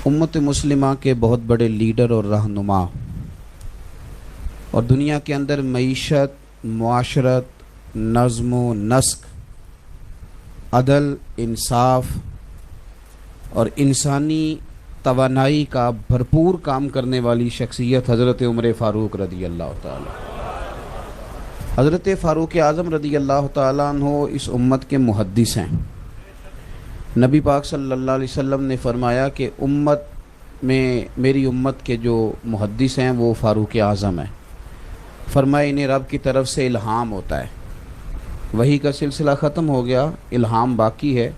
امت مسلمہ کے بہت بڑے لیڈر اور رہنما، اور دنیا کے اندر معیشت، معاشرت، نظم و نسق، عدل، انصاف اور انسانی توانائی کا بھرپور کام کرنے والی شخصیت حضرت عمر فاروق رضی اللہ تعالیٰ۔ حضرت فاروق اعظم رضی اللہ تعالیٰ عنہ اس امت کے محدث ہیں۔ نبی پاک صلی اللہ علیہ وسلم نے فرمایا کہ امت میں میری امت کے جو محدث ہیں وہ فاروق اعظم ہیں۔ فرمایا انہیں رب کی طرف سے الہام ہوتا ہے، وحی کا سلسلہ ختم ہو گیا، الہام باقی ہے،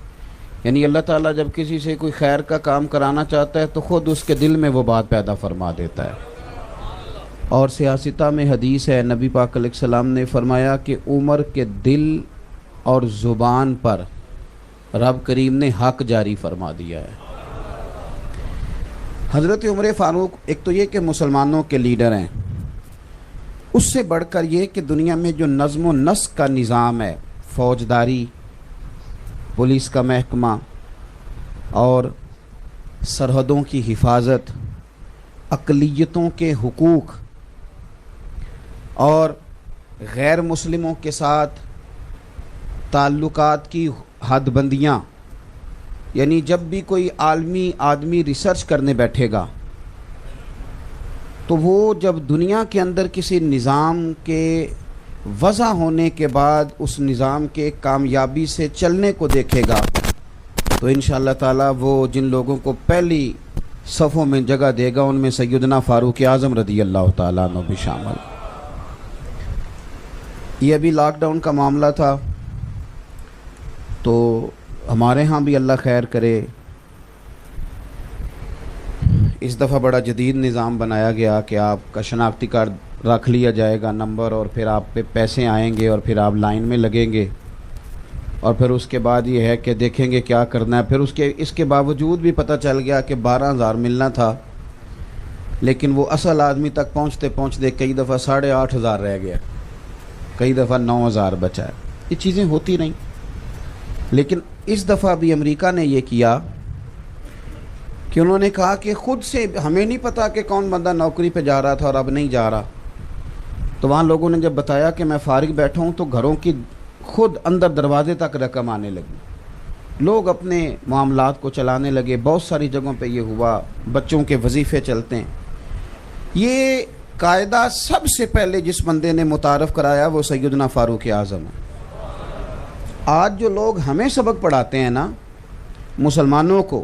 یعنی اللہ تعالیٰ جب کسی سے کوئی خیر کا کام کرانا چاہتا ہے تو خود اس کے دل میں وہ بات پیدا فرما دیتا ہے۔ اور سیاستہ میں حدیث ہے، نبی پاک علیہ السلام نے فرمایا کہ عمر کے دل اور زبان پر رب کریم نے حق جاری فرما دیا ہے۔ حضرت عمر فاروق ایک تو یہ کہ مسلمانوں کے لیڈر ہیں، اس سے بڑھ کر یہ کہ دنیا میں جو نظم و نسق کا نظام ہے، فوجداری، پولیس کا محکمہ اور سرحدوں کی حفاظت، اقلیتوں کے حقوق اور غیر مسلموں کے ساتھ تعلقات کی حد بندیاں، یعنی جب بھی کوئی عالمی آدمی ریسرچ کرنے بیٹھے گا تو وہ جب دنیا کے اندر کسی نظام کے وضع ہونے کے بعد اس نظام کے کامیابی سے چلنے کو دیکھے گا تو انشاءاللہ تعالیٰ وہ جن لوگوں کو پہلی صفوں میں جگہ دے گا ان میں سیدنا فاروق اعظم رضی اللہ تعالیٰ عنہ بھی شامل۔ یہ ابھی لاک ڈاؤن کا معاملہ تھا تو ہمارے ہاں بھی اللہ خیر کرے، اس دفعہ بڑا جدید نظام بنایا گیا کہ آپ کا شناختی کارڈ رکھ لیا جائے گا، نمبر، اور پھر آپ پہ پیسے آئیں گے اور پھر آپ لائن میں لگیں گے، اور پھر اس کے بعد یہ ہے کہ دیکھیں گے کیا کرنا ہے۔ پھر اس کے باوجود بھی پتہ چل گیا کہ 12,000 ملنا تھا، لیکن وہ اصل آدمی تک پہنچتے پہنچتے کئی دفعہ 8,500 رہ گیا، کئی دفعہ 9,000 بچا ہے۔ یہ چیزیں ہوتی نہیں، لیکن اس دفعہ بھی امریکہ نے یہ کیا کہ انہوں نے کہا کہ خود سے ہمیں نہیں پتا کہ کون بندہ نوکری پہ جا رہا تھا اور اب نہیں جا رہا، تو وہاں لوگوں نے جب بتایا کہ میں فارغ بیٹھا ہوں تو گھروں کی خود اندر دروازے تک رقم آنے لگی، لوگ اپنے معاملات کو چلانے لگے۔ بہت ساری جگہوں پہ یہ ہوا، بچوں کے وظیفے چلتے ہیں۔ یہ قاعدہ سب سے پہلے جس بندے نے متعارف کرایا وہ سیدنا فاروق اعظم ہے۔ آج جو لوگ ہمیں سبق پڑھاتے ہیں نا مسلمانوں کو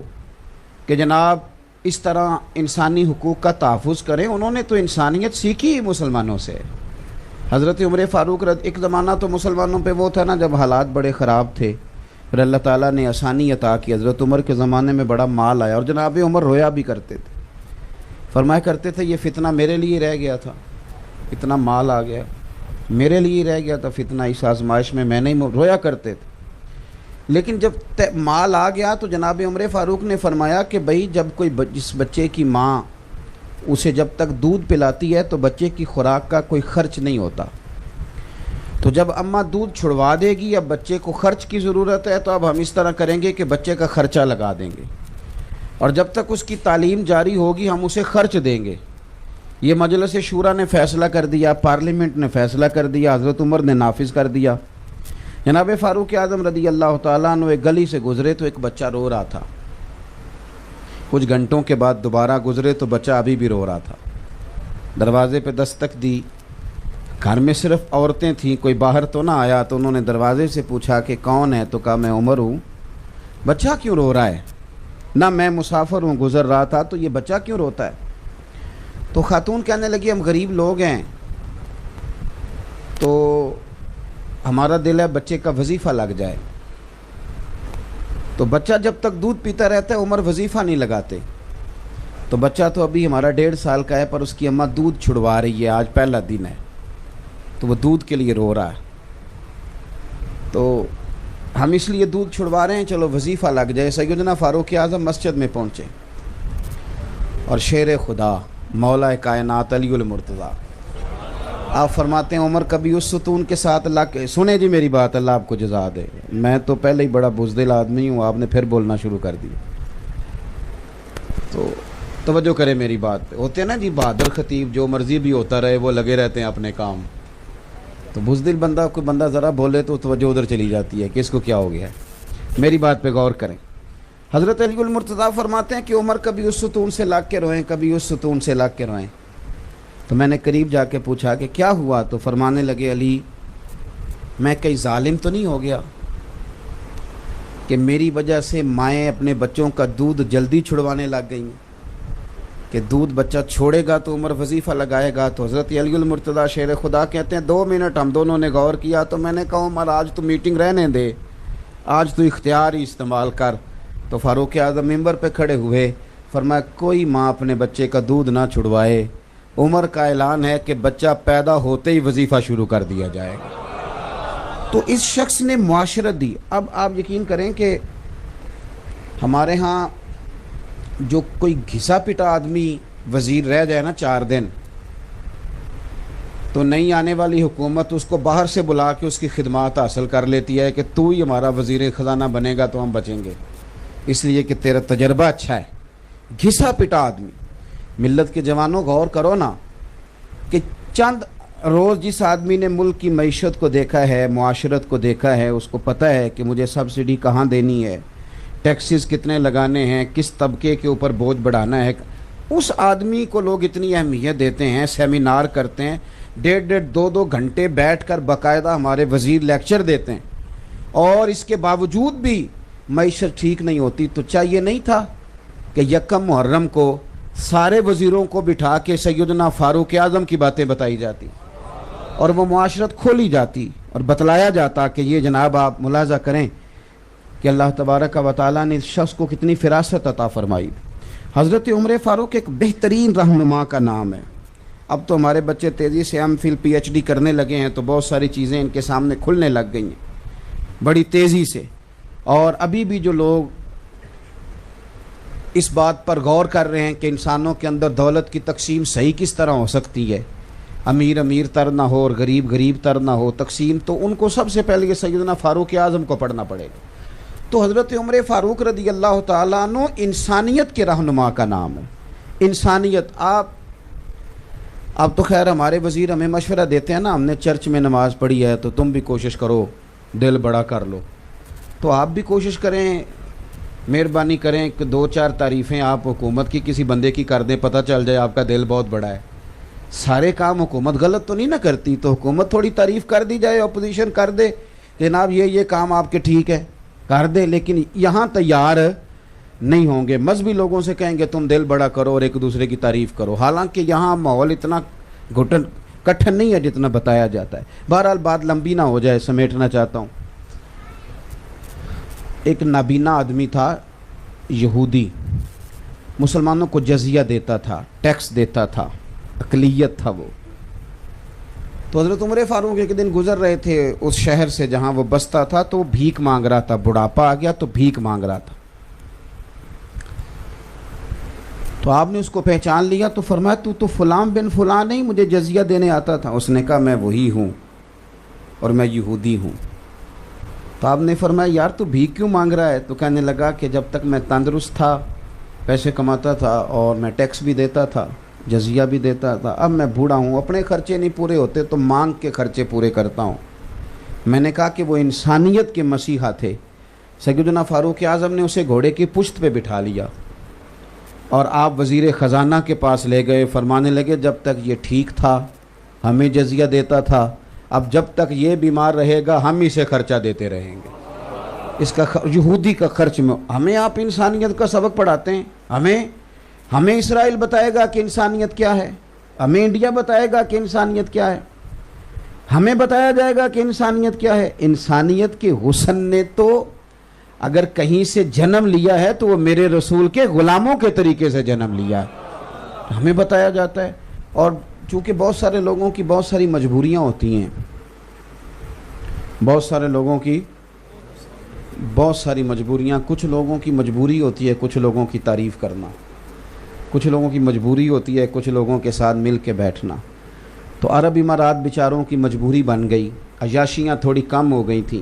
کہ جناب اس طرح انسانی حقوق کا تحفظ کریں، انہوں نے تو انسانیت سیکھی ہی مسلمانوں سے۔ حضرت عمر فاروق ایک زمانہ تو مسلمانوں پہ وہ تھا نا جب حالات بڑے خراب تھے، پھر اللہ تعالیٰ نے آسانی عطا کی۔ حضرت عمر کے زمانے میں بڑا مال آیا اور جناب عمر رویا بھی کرتے تھے، فرمایا کرتے تھے یہ فتنہ میرے لیے رہ گیا تھا، اتنا مال آ گیا میرے لیے رہ گیا تھا فتنہ، اس آزمائش میں میں نہیں رویا کرتے تھے۔ لیکن جب مال آ گیا تو جناب عمر فاروق نے فرمایا کہ بھائی جب کوئی جس بچے کی ماں اسے جب تک دودھ پلاتی ہے تو بچے کی خوراک کا کوئی خرچ نہیں ہوتا، تو جب اماں دودھ چھڑوا دے گی اب بچے کو خرچ کی ضرورت ہے تو اب ہم اس طرح کریں گے کہ بچے کا خرچہ لگا دیں گے، اور جب تک اس کی تعلیم جاری ہوگی ہم اسے خرچ دیں گے۔ یہ مجلس شورا نے فیصلہ کر دیا، پارلیمنٹ نے فیصلہ کر دیا، حضرت عمر نے نافذ کر دیا۔ جناب فاروق اعظم رضی اللہ تعالیٰ عنہ ایک گلی سے گزرے تو ایک بچہ رو رہا تھا، کچھ گھنٹوں کے بعد دوبارہ گزرے تو بچہ ابھی بھی رو رہا تھا۔ دروازے پہ دستک دی، گھر میں صرف عورتیں تھیں، کوئی باہر تو نہ آیا، تو انہوں نے دروازے سے پوچھا کہ کون ہے، تو کہا میں عمر ہوں۔ بچہ کیوں رو رہا ہے؟ نہ میں مسافر ہوں، گزر رہا تھا، تو یہ بچہ کیوں روتا ہے؟ تو خاتون کہنے لگی ہم غریب لوگ ہیں تو ہمارا دل ہے بچے کا وظیفہ لگ جائے، تو بچہ جب تک دودھ پیتا رہتا ہے عمر وظیفہ نہیں لگاتے، تو بچہ تو ابھی ہمارا 1.5 سال کا ہے پر اس کی اماں دودھ چھڑوا رہی ہے، آج پہلا دن ہے تو وہ دودھ کے لیے رو رہا ہے، تو ہم اس لیے دودھ چھڑوا رہے ہیں، چلو وظیفہ لگ جائے۔ سیدنا فاروق اعظم مسجد میں پہنچے اور شیر خدا مولا کائنات علی المرتضیٰ آپ فرماتے ہیں عمر کبھی اس ستون کے ساتھ سنے جی میری بات، اللہ آپ کو جزا دے، میں تو پہلے ہی بڑا بزدل آدمی ہوں، آپ نے پھر بولنا شروع کر دیا۔ تو توجہ کرے میری بات پہ. ہوتے ہیں نا جی بہادر خطیب, جو مرضی بھی ہوتا رہے وہ لگے رہتے ہیں اپنے کام. تو بزدل بندہ, کوئی بندہ ذرا بولے تو توجہ ادھر چلی جاتی ہے کہ اس کو کیا ہو گیا ہے. میری بات پہ غور کریں. حضرت علی المرتضیٰ فرماتے ہیں کہ عمر کبھی اس ستون سے لاگ کے روئیں, کبھی اس ستون سے لاگ کے روئیں. تو میں نے قریب جا کے پوچھا کہ کیا ہوا؟ تو فرمانے لگے, علی میں کئی ظالم تو نہیں ہو گیا کہ میری وجہ سے مائیں اپنے بچوں کا دودھ جلدی چھڑوانے لگ گئیں کہ دودھ بچہ چھوڑے گا تو عمر وظیفہ لگائے گا. تو حضرت علی المرتضیٰ شیر خدا کہتے ہیں 2 منٹ ہم دونوں نے غور کیا. تو میں نے کہا عمر آج تو میٹنگ رہنے دے, آج تو اختیار ہی استعمال کر. تو فاروق اعظم ممبر پہ کھڑے ہوئے, فرمایا کوئی ماں اپنے بچے کا دودھ نہ چھڑوائے. عمر کا اعلان ہے کہ بچہ پیدا ہوتے ہی وظیفہ شروع کر دیا جائے گا. تو اس شخص نے معاشرت دی. اب آپ یقین کریں کہ ہمارے ہاں جو کوئی گھسا پٹا آدمی وزیر رہ جائے نا 4 دن, تو نئی آنے والی حکومت اس کو باہر سے بلا کے اس کی خدمات حاصل کر لیتی ہے کہ تو ہی ہمارا وزیر خزانہ بنے گا تو ہم بچیں گے, اس لیے کہ تیرا تجربہ اچھا ہے. گھسا پٹا آدمی. ملت کے جوانوں غور کرو نا کہ چند روز جس آدمی نے ملک کی معیشت کو دیکھا ہے, معاشرت کو دیکھا ہے, اس کو پتہ ہے کہ مجھے سبسڈی کہاں دینی ہے, ٹیکسز کتنے لگانے ہیں, کس طبقے کے اوپر بوجھ بڑھانا ہے, اس آدمی کو لوگ اتنی اہمیت دیتے ہیں, سیمینار کرتے ہیں, 1.5-2 گھنٹے بیٹھ کر باقاعدہ ہمارے وزیر لیکچر دیتے ہیں, اور اس کے باوجود بھی معیشت ٹھیک نہیں ہوتی. تو چاہیے نہیں تھا کہ یکم محرم کو سارے وزیروں کو بٹھا کے سیدنا فاروق اعظم کی باتیں بتائی جاتی اور وہ معاشرت کھولی جاتی اور بتلایا جاتا کہ یہ جناب آپ ملاحظہ کریں کہ اللہ تبارک و تعالیٰ نے اس شخص کو کتنی فراست عطا فرمائی. حضرت عمر فاروق ایک بہترین رہنما کا نام ہے. اب تو ہمارے بچے تیزی سے M Phil P H D کرنے لگے ہیں, تو بہت ساری چیزیں ان کے سامنے کھلنے لگ گئی ہیں بڑی تیزی سے. اور ابھی بھی جو لوگ اس بات پر غور کر رہے ہیں کہ انسانوں کے اندر دولت کی تقسیم صحیح کس طرح ہو سکتی ہے, امیر امیر تر نہ ہو اور غریب غریب تر نہ ہو تقسیم, تو ان کو سب سے پہلے یہ سیدنا فاروق اعظم کو پڑھنا پڑے گا. تو حضرت عمر فاروق رضی اللہ تعالیٰ عنہ انسانیت کے رہنما کا نام ہے. انسانیت. آپ تو خیر ہمارے وزیر ہمیں مشورہ دیتے ہیں نا, ہم نے چرچ میں نماز پڑھی ہے تو تم بھی کوشش کرو دل بڑا کر لو. تو آپ بھی کوشش کریں, مہربانی کریں کہ 2-4 تعریفیں آپ حکومت کی کسی بندے کی کر دیں, پتہ چل جائے آپ کا دل بہت بڑا ہے. سارے کام حکومت غلط تو نہیں نہ کرتی, تو حکومت تھوڑی تعریف کر دی جائے, اپوزیشن کر دے جناب یہ کام آپ کے ٹھیک ہے کر دے, لیکن یہاں تیار نہیں ہوں گے. مذہبی لوگوں سے کہیں گے تم دل بڑا کرو اور ایک دوسرے کی تعریف کرو, حالانکہ یہاں ماحول اتنا کٹھن نہیں ہے جتنا بتایا جاتا ہے. بہرحال بات لمبی نہ ہو جائے, سمیٹنا چاہتا ہوں. ایک نابینا آدمی تھا یہودی, مسلمانوں کو جزیہ دیتا تھا, ٹیکس دیتا تھا, اقلیت تھا وہ. تو حضرت عمر فاروق ایک دن گزر رہے تھے اس شہر سے جہاں وہ بستا تھا, تو وہ بھیک مانگ رہا تھا. بڑھاپا آ گیا تو بھیک مانگ رہا تھا. تو آپ نے اس کو پہچان لیا تو فرمایا تو فلاں بن فلاں نہیں, مجھے جزیہ دینے آتا تھا. اس نے کہا میں وہی ہوں اور میں یہودی ہوں. تو آپ نے فرمایا یار تو بھیک کیوں مانگ رہا ہے؟ تو کہنے لگا کہ جب تک میں تندرست تھا, پیسے کماتا تھا اور میں ٹیکس بھی دیتا تھا, جزیہ بھی دیتا تھا, اب میں بوڑھا ہوں, اپنے خرچے نہیں پورے ہوتے تو مانگ کے خرچے پورے کرتا ہوں. میں نے کہا کہ وہ انسانیت کے مسیحا تھے. سیدنا فاروق اعظم نے اسے گھوڑے کی پشت پہ بٹھا لیا اور آپ وزیر خزانہ کے پاس لے گئے. فرمانے لگے جب تک یہ ٹھیک تھا ہمیں جزیہ دیتا تھا, اب جب تک یہ بیمار رہے گا ہم اسے خرچہ دیتے رہیں گے. اس کا یہودی کا خرچ میں ہمیں آپ انسانیت کا سبق پڑھاتے ہیں. ہمیں اسرائیل بتائے گا کہ انسانیت کیا ہے, ہمیں انڈیا بتائے گا کہ انسانیت کیا ہے, ہمیں بتایا جائے گا کہ انسانیت کیا ہے. انسانیت کے حسن نے تو اگر کہیں سے جنم لیا ہے تو وہ میرے رسول کے غلاموں کے طریقے سے جنم لیا ہے, ہمیں بتایا جاتا ہے. اور چونکہ بہت سارے لوگوں کی بہت ساری مجبوریاں ہوتی ہیں, بہت سارے لوگوں کی بہت ساری مجبوریاں, کچھ لوگوں کی مجبوری ہوتی ہے کچھ لوگوں کی تعریف کرنا, کچھ لوگوں کی مجبوری ہوتی ہے کچھ لوگوں کے ساتھ مل کے بیٹھنا. تو عرب امارات بیچاروں کی مجبوری بن گئی, عیاشیاں تھوڑی کم ہو گئی تھیں.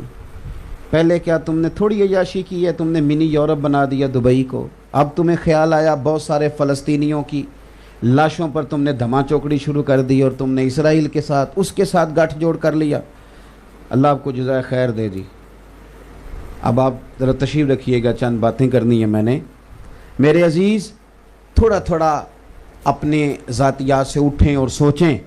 پہلے کیا تم نے تھوڑی عیاشی کی ہے, تم نے منی یورپ بنا دیا دبئی کو, اب تمہیں خیال آیا بہت سارے فلسطینیوں کی لاشوں پر تم نے دھما چوکڑی شروع کر دی اور تم نے اسرائیل کے ساتھ اس کے ساتھ گٹھ جوڑ کر لیا. اللہ آپ کو جزائے خیر دے جی. اب آپ ذرا تشریف رکھیے گا، چند باتیں کرنی ہیں میں نے. میرے عزیز، تھوڑا تھوڑا اپنے ذاتیات سے اٹھیں اور سوچیں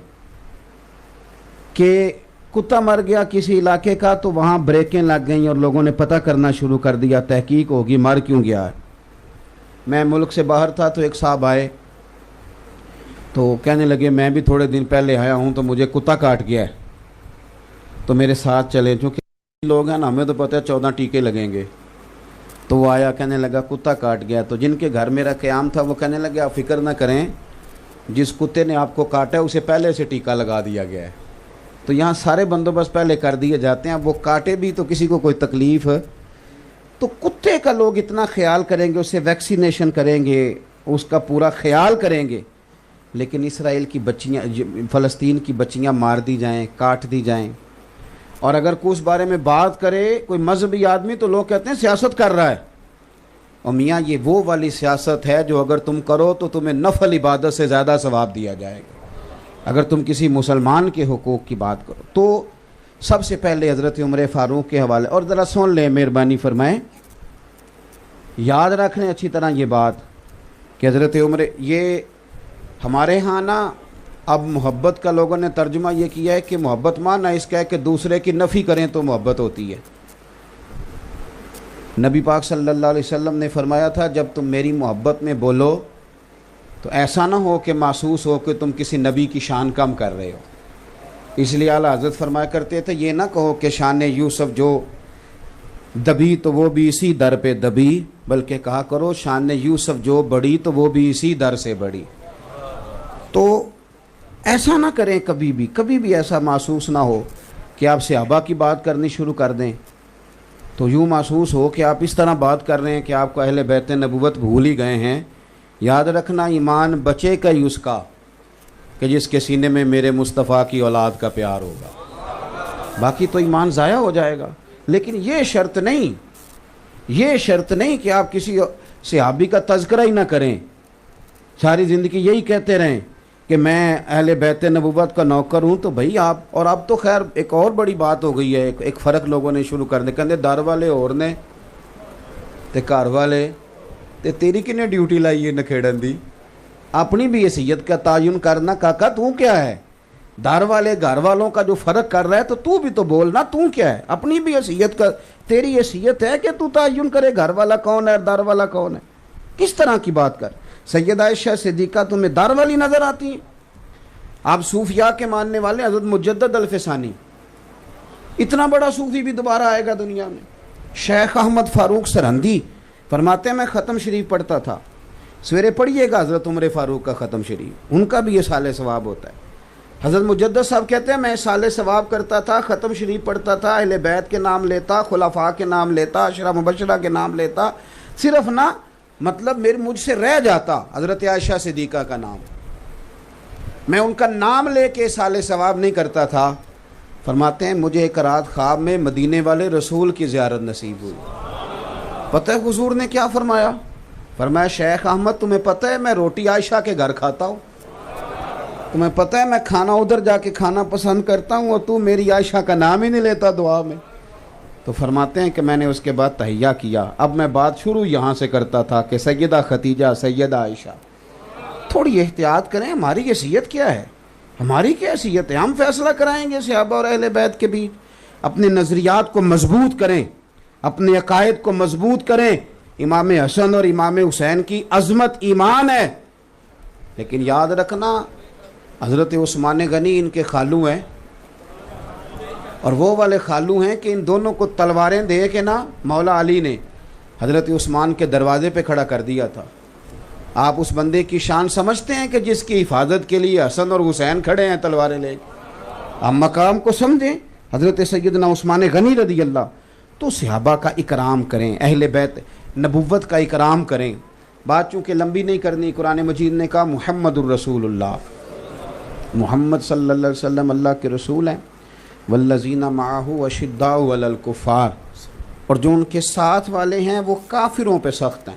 کہ کتا مر گیا کسی علاقے کا تو وہاں بریکیں لگ گئیں اور لوگوں نے پتہ کرنا شروع کر دیا، تحقیق ہوگی مر کیوں گیا ہے. میں ملک سے باہر تھا تو ایک صاحب آئے تو کہنے لگے میں بھی تھوڑے دن پہلے آیا ہوں تو مجھے کتا کاٹ گیا ہے، تو میرے ساتھ چلے. چونکہ لوگ ہیں نا، ہمیں تو پتہ ہے 14 ٹیکے لگیں گے. تو وہ آیا، کہنے لگا کتا کاٹ گیا. تو جن کے گھر میرا قیام تھا وہ کہنے لگے آپ فکر نہ کریں، جس کتے نے آپ کو کاٹا ہے اسے پہلے سے ٹیکہ لگا دیا گیا ہے. تو یہاں سارے بندوبست پہلے کر دیے جاتے ہیں. اب وہ کاٹے بھی تو کسی کو کوئی تکلیف ہے تو کتے کا لوگ اتنا خیال کریں گے، اسے ویکسینیشن کریں گے، اس کا پورا خیال کریں گے. لیکن اسرائیل کی بچیاں، فلسطین کی بچیاں مار دی جائیں، کاٹ دی جائیں، اور اگر کوئی اس بارے میں بات کرے کوئی مذہبی آدمی تو لوگ کہتے ہیں سیاست کر رہا ہے. اور میاں یہ وہ والی سیاست ہے جو اگر تم کرو تو تمہیں نفل عبادت سے زیادہ ثواب دیا جائے گا اگر تم کسی مسلمان کے حقوق کی بات کرو. تو سب سے پہلے حضرت عمر فاروق کے حوالے، اور ذرا سن لیں، مہربانی فرمائیں، یاد رکھ لیں اچھی طرح یہ بات کہ حضرت عمر، یہ ہمارے ہاں نا اب محبت کا لوگوں نے ترجمہ یہ کیا ہے کہ محبت مانا اس کا ہے کہ دوسرے کی نفی کریں تو محبت ہوتی ہے. نبی پاک صلی اللہ علیہ وسلم نے فرمایا تھا جب تم میری محبت میں بولو تو ایسا نہ ہو کہ محسوس ہو کہ تم کسی نبی کی شان کم کر رہے ہو. اس لیے اعلیٰ حضرت فرمایا کرتے تھے یہ نہ کہو کہ شان یوسف جو دبی تو وہ بھی اسی در پہ دبی، بلکہ کہا کرو شان یوسف جو بڑی تو وہ بھی اسی در سے بڑی. تو ایسا نہ کریں، کبھی بھی ایسا محسوس نہ ہو کہ آپ صحابہ کی بات کرنی شروع کر دیں تو یوں محسوس ہو کہ آپ اس طرح بات کر رہے ہیں کہ آپ کو اہل بیت نبوت بھول ہی گئے ہیں. یاد رکھنا ایمان بچے کا ہی اس کا کہ جس کے سینے میں میرے مصطفیٰ کی اولاد کا پیار ہوگا، باقی تو ایمان ضائع ہو جائے گا. لیکن یہ شرط نہیں کہ آپ کسی صحابی کا تذکرہ ہی نہ کریں، ساری زندگی یہی کہتے رہیں کہ میں اہل بیت نبوت کا نوکر ہوں. تو بھائی آپ، اور اب تو خیر ایک اور بڑی بات ہو گئی ہے، ایک فرق لوگوں نے شروع کر دیا، کہتے در والے اور نے تے گھر والے تے تیری کنے ڈیوٹی لائی ہے نکھیڑن دی. اپنی بھی حیثیت کا تعین کرنا، کاکا تو کیا ہے؟ در والے گھر والوں کا جو فرق کر رہا ہے تو بھی تو بولنا تو کیا ہے. اپنی بھی حیثیت کا، تیری حیثیت ہے کہ تو تعین کرے گھر والا کون ہے اور در والا کون ہے. کس طرح کی بات کر. سیدہ عائشہ صدیقہ تمہیں دار والی نظر آتی ہیں؟ آپ صوفیاء کے ماننے والے حضرت مجدد الفسانی، اتنا بڑا صوفی بھی دوبارہ آئے گا دنیا میں. شیخ احمد فاروق سرہندی فرماتے ہیں میں ختم شریف پڑھتا تھا. سویرے پڑھیے گا حضرت عمر فاروق کا ختم شریف، ان کا بھی یہ سال ثواب ہوتا ہے. حضرت مجدد صاحب کہتے ہیں میں سال ثواب کرتا تھا، ختم شریف پڑھتا تھا، اہل بیت کے نام لیتا، خلفاء کے نام لیتا، عشرہ مبشرہ کے نام لیتا، صرف نہ مطلب مجھ سے رہ جاتا حضرت عائشہ صدیقہ کا نام، میں ان کا نام لے کے سال ثواب نہیں کرتا تھا. فرماتے ہیں مجھے ایک رات خواب میں مدینے والے رسول کی زیارت نصیب ہوئی. پتہ ہے حضور نے کیا فرمایا؟ فرمایا شیخ احمد تمہیں پتہ ہے میں روٹی عائشہ کے گھر کھاتا ہوں، تمہیں پتہ ہے میں کھانا ادھر جا کے کھانا پسند کرتا ہوں اور تو میری عائشہ کا نام ہی نہیں لیتا دعا میں. تو فرماتے ہیں کہ میں نے اس کے بعد تحیہ کیا. اب میں بات شروع یہاں سے کرتا تھا کہ سیدہ خدیجہ، سیدہ عائشہ. تھوڑی احتیاط کریں، ہماری حیثیت کیا ہے؟ ہماری کیا حیثیت ہے؟ ہم فیصلہ کرائیں گے صحابہ اور اہل بیت کے بیچ. اپنے نظریات کو مضبوط کریں، اپنے عقائد کو مضبوط کریں. امام حسن اور امام حسین کی عظمت ایمان ہے، لیکن یاد رکھنا حضرت عثمان غنی ان کے خالو ہیں، اور وہ والے خالو ہیں کہ ان دونوں کو تلواریں دے کے نا مولا علی نے حضرت عثمان کے دروازے پہ کھڑا کر دیا تھا. آپ اس بندے کی شان سمجھتے ہیں کہ جس کی حفاظت کے لیے حسن اور حسین کھڑے ہیں تلواریں لے کے؟ آپ مقام کو سمجھیں. حضرت سیدنا عثمان غنی رضی اللہ. تو صحابہ کا اکرام کریں، اہل بیت نبوت کا اکرام کریں. بات چونکہ لمبی نہیں کرنی، قرآن مجید نے کہا محمد الرسول اللہ، محمد صلی اللہ علیہ وسلم اللہ کے رسول ہیں. والذین معہ اشداء علی الکفار، اور جو ان کے ساتھ والے ہیں وہ کافروں پہ سخت ہیں.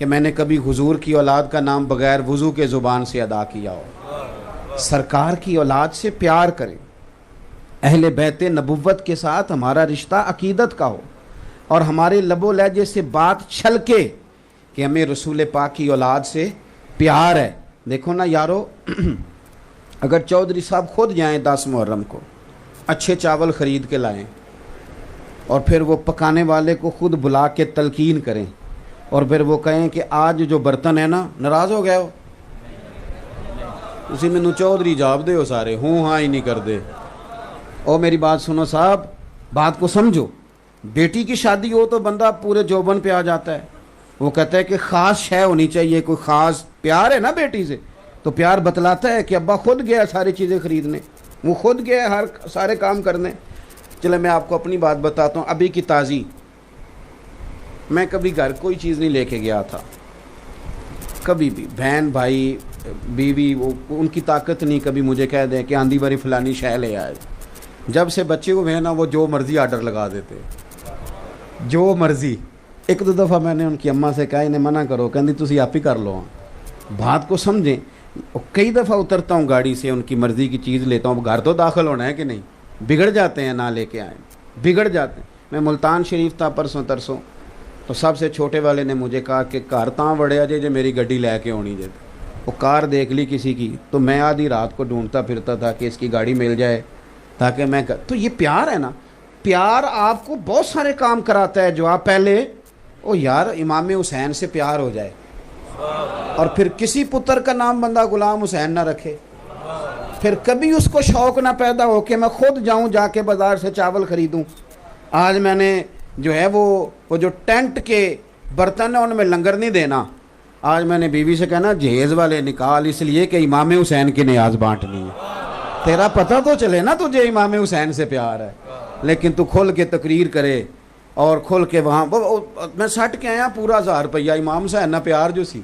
کہ میں نے کبھی حضور کی اولاد کا نام بغیر وضو کے زبان سے ادا کیا ہو. سرکار کی اولاد سے پیار کریں. اہل بیت نبوت کے ساتھ ہمارا رشتہ عقیدت کا ہو اور ہمارے لب و لہجے سے بات چھلکے کہ ہمیں رسول پاک کی اولاد سے پیار ہے. دیکھو نا یارو، اگر چودھری صاحب خود جائیں 10 محرم کو اچھے چاول خرید کے لائیں اور پھر وہ پکانے والے کو خود بلا کے تلقین کریں اور پھر وہ کہیں کہ آج جو برتن ہے نا، ناراض ہو گئے ہو، اسی میں چودھری جاب دے ہو، سارے ہوں ہاں ہی نہیں کر دے. او میری بات سنو صاحب، بات کو سمجھو. بیٹی کی شادی ہو تو بندہ پورے جوبن پہ آ جاتا ہے. وہ کہتا ہے کہ خاص شے ہونی چاہیے، کوئی خاص پیار ہے نا بیٹی سے، تو پیار بتلاتا ہے کہ ابا خود گیا ساری چیزیں خریدنے، وہ خود گیا ہر سارے کام کرنے. چلے میں آپ کو اپنی بات بتاتا ہوں. ابھی کی تازی، میں کبھی گھر کوئی چیز نہیں لے کے گیا تھا، کبھی بھی. بہن بھائی بیوی وہ ان کی طاقت نہیں کبھی مجھے کہہ دیں کہ آندھی باری فلانی شے لے آئے. جب سے بچے ہوئے ہیں نا، وہ جو مرضی آرڈر لگا دیتے، جو مرضی. ایک دو دفعہ میں نے ان کی اماں سے کہا انہیں منع کرو، کہندی تسی آپ ہی کر لو. بات کو سمجھیں. کئی دفعہ اترتا ہوں گاڑی سے، ان کی مرضی کی چیز لیتا ہوں. گھر تو داخل ہونا ہے کہ نہیں، بگڑ جاتے ہیں نہ لے کے آئیں، بگڑ جاتے ہیں. میں ملتان شریف تھا پرسوں ترسوں، تو سب سے چھوٹے والے نے مجھے کہا کہ کار تاں وڑیا جے میری گڈی لے کے ہونی جے. وہ کار دیکھ لی کسی کی، تو میں آدھی رات کو ڈھونڈتا پھرتا تھا کہ اس کی گاڑی مل جائے تاکہ میں تو یہ پیار ہے نا. پیار آپ کو بہت سارے کام کراتا ہے جو آپ پہلے یار امام حسین سے پیار ہو جائے اور پھر کسی پتر کا نام بندہ غلام حسین نہ رکھے، پھر کبھی اس کو شوق نہ پیدا ہو کہ میں خود جاؤں جا کے بازار سے چاول خریدوں. آج میں نے جو ہے وہ جو ٹینٹ کے برتن ہیں ان میں لنگر نہیں دینا. آج میں نے بیوی سے کہنا جہیز والے نکال، اس لیے کہ امام حسین کی نیاز بانٹنی ہے. تیرا پتہ تو چلے نا تجھے امام حسین سے پیار ہے، لیکن تو کھل کے تقریر کرے اور کھل کے وہاں میں سٹ کے آیا پورا 1000 روپیہ امام حسین نہ پیار جو سی.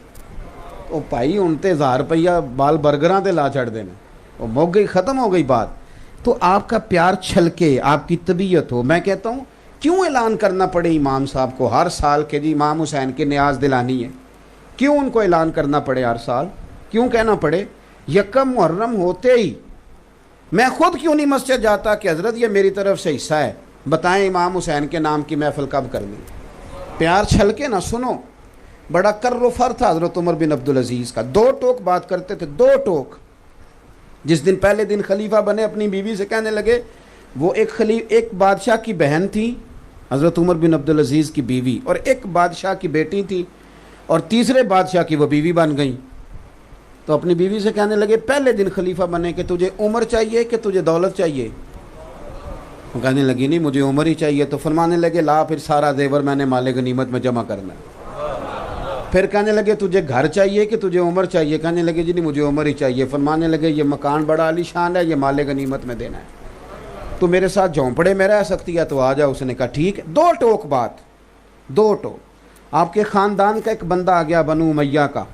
وہ بھائی ان تے 1000 روپیہ بال برگراں تے لا چھڑ دینا، وہ مک گئی، ختم ہو گئی بات. تو آپ کا پیار چھلکے، آپ کی طبیعت ہو. میں کہتا ہوں کیوں اعلان کرنا پڑے امام صاحب کو ہر سال کہ جی امام حسین کی نیاز دلانی ہے؟ کیوں ان کو اعلان کرنا پڑے ہر سال؟ کیوں کہنا پڑے؟ یکم محرم ہوتے ہی میں خود کیوں نہیں مسجد جاتا کہ حضرت یہ میری طرف سے حصہ ہے، بتائیں امام حسین کے نام کی محفل کب کرنی؟ پیار چھلکے نہ. سنو، بڑا کر و فر تھا حضرت عمر بن عبدالعزیز کا. 2 ٹوک بات کرتے تھے، 2 ٹوک. جس دن پہلے دن خلیفہ بنے اپنی بیوی سے کہنے لگے، وہ ایک بادشاہ کی بہن تھی حضرت عمر بن عبدالعزیز کی بیوی، اور ایک بادشاہ کی بیٹی تھی، اور تیسرے بادشاہ کی وہ بیوی بن گئی. تو اپنی بیوی سے کہنے لگے پہلے دن خلیفہ بنے کہ تجھے عمر چاہیے کہ تجھے دولت چاہیے؟ وہ کہنے لگی نہیں مجھے عمر ہی چاہیے. تو فرمانے لگے لا پھر سارا زیور میں نے مال غنیمت میں جمع کرنا ہے. پھر کہنے لگے تجھے گھر چاہیے کہ تجھے عمر چاہیے؟ کہنے لگے جی نہیں مجھے عمر ہی چاہیے. فرمانے لگے یہ مکان بڑا عالی شان ہے، یہ مال غنیمت میں دینا ہے، تو میرے ساتھ جھونپڑے میں رہ سکتی ہے تو آ جا. اس نے کہا ٹھیک ہے. 2 ٹوک بات، 2 ٹوک. آپ کے خاندان کا ایک بندہ آ گیا بنو امیہ کا،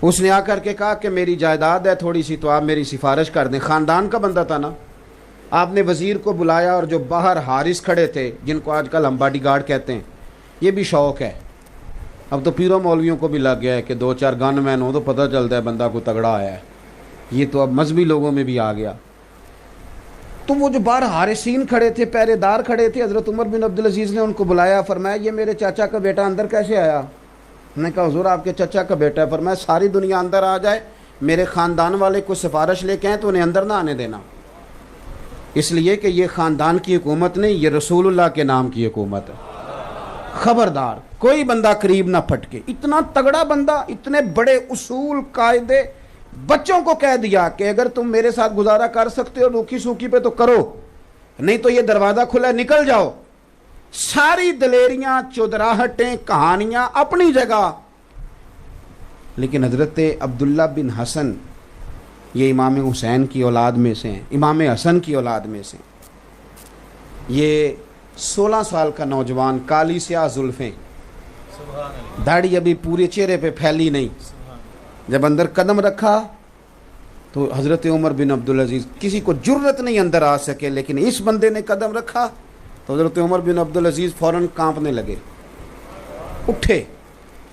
اس نے آ کر کے کہا کہ میری جائیداد ہے تھوڑی سی، تو آپ میری سفارش کر دیں. خاندان کا بندہ تھا نا. آپ نے وزیر کو بلایا، اور جو باہر حارس کھڑے تھے جن کو آج کل ہم باڈی گارڈ کہتے ہیں، یہ بھی شوق ہے. اب تو پیروں مولویوں کو بھی لگ گیا ہے کہ 2-4 گن مین ہو تو پتہ چلتا ہے بندہ کو تگڑا آیا ہے. یہ تو اب مذہبی لوگوں میں بھی آ گیا. تو وہ جو باہر حارسین کھڑے تھے، پہرے دار کھڑے تھے، حضرت عمر بن عبدالعزیز نے ان کو بلایا. فرمایا یہ میرے چاچا کا بیٹا اندر کیسے آیا؟ میں نے کہا حضور آپ کے چچا کا بیٹا ہے. فرمایا ساری دنیا اندر آ جائے، میرے خاندان والے کو سفارش لے کے آئیں تو انہیں اندر نہ آنے دینا، اس لیے کہ یہ خاندان کی حکومت نہیں، یہ رسول اللہ کے نام کی حکومت ہے. خبردار کوئی بندہ قریب نہ پھٹکے. اتنا تگڑا بندہ، اتنے بڑے اصول قاعدے. بچوں کو کہہ دیا کہ اگر تم میرے ساتھ گزارا کر سکتے ہو روکھی سوکھی پہ تو کرو، نہیں تو یہ دروازہ کھلا ہے نکل جاؤ. ساری دلیریاں، چودراہٹیں، کہانیاں اپنی جگہ. لیکن حضرت عبداللہ بن حسن یہ امام حسین کی اولاد میں سے ہیں، امام حسن کی اولاد میں سے. یہ 16 سال کا نوجوان، کالی سیاہ زلفیں، داڑھی ابھی پورے چہرے پہ پھیلی نہیں. جب اندر قدم رکھا تو حضرت عمر بن عبدالعزیز کسی کو جرت نہیں اندر آ سکے، لیکن اس بندے نے قدم رکھا تو حضرت عمر بن عبدالعزیز فوراً کانپنے لگے، اٹھے.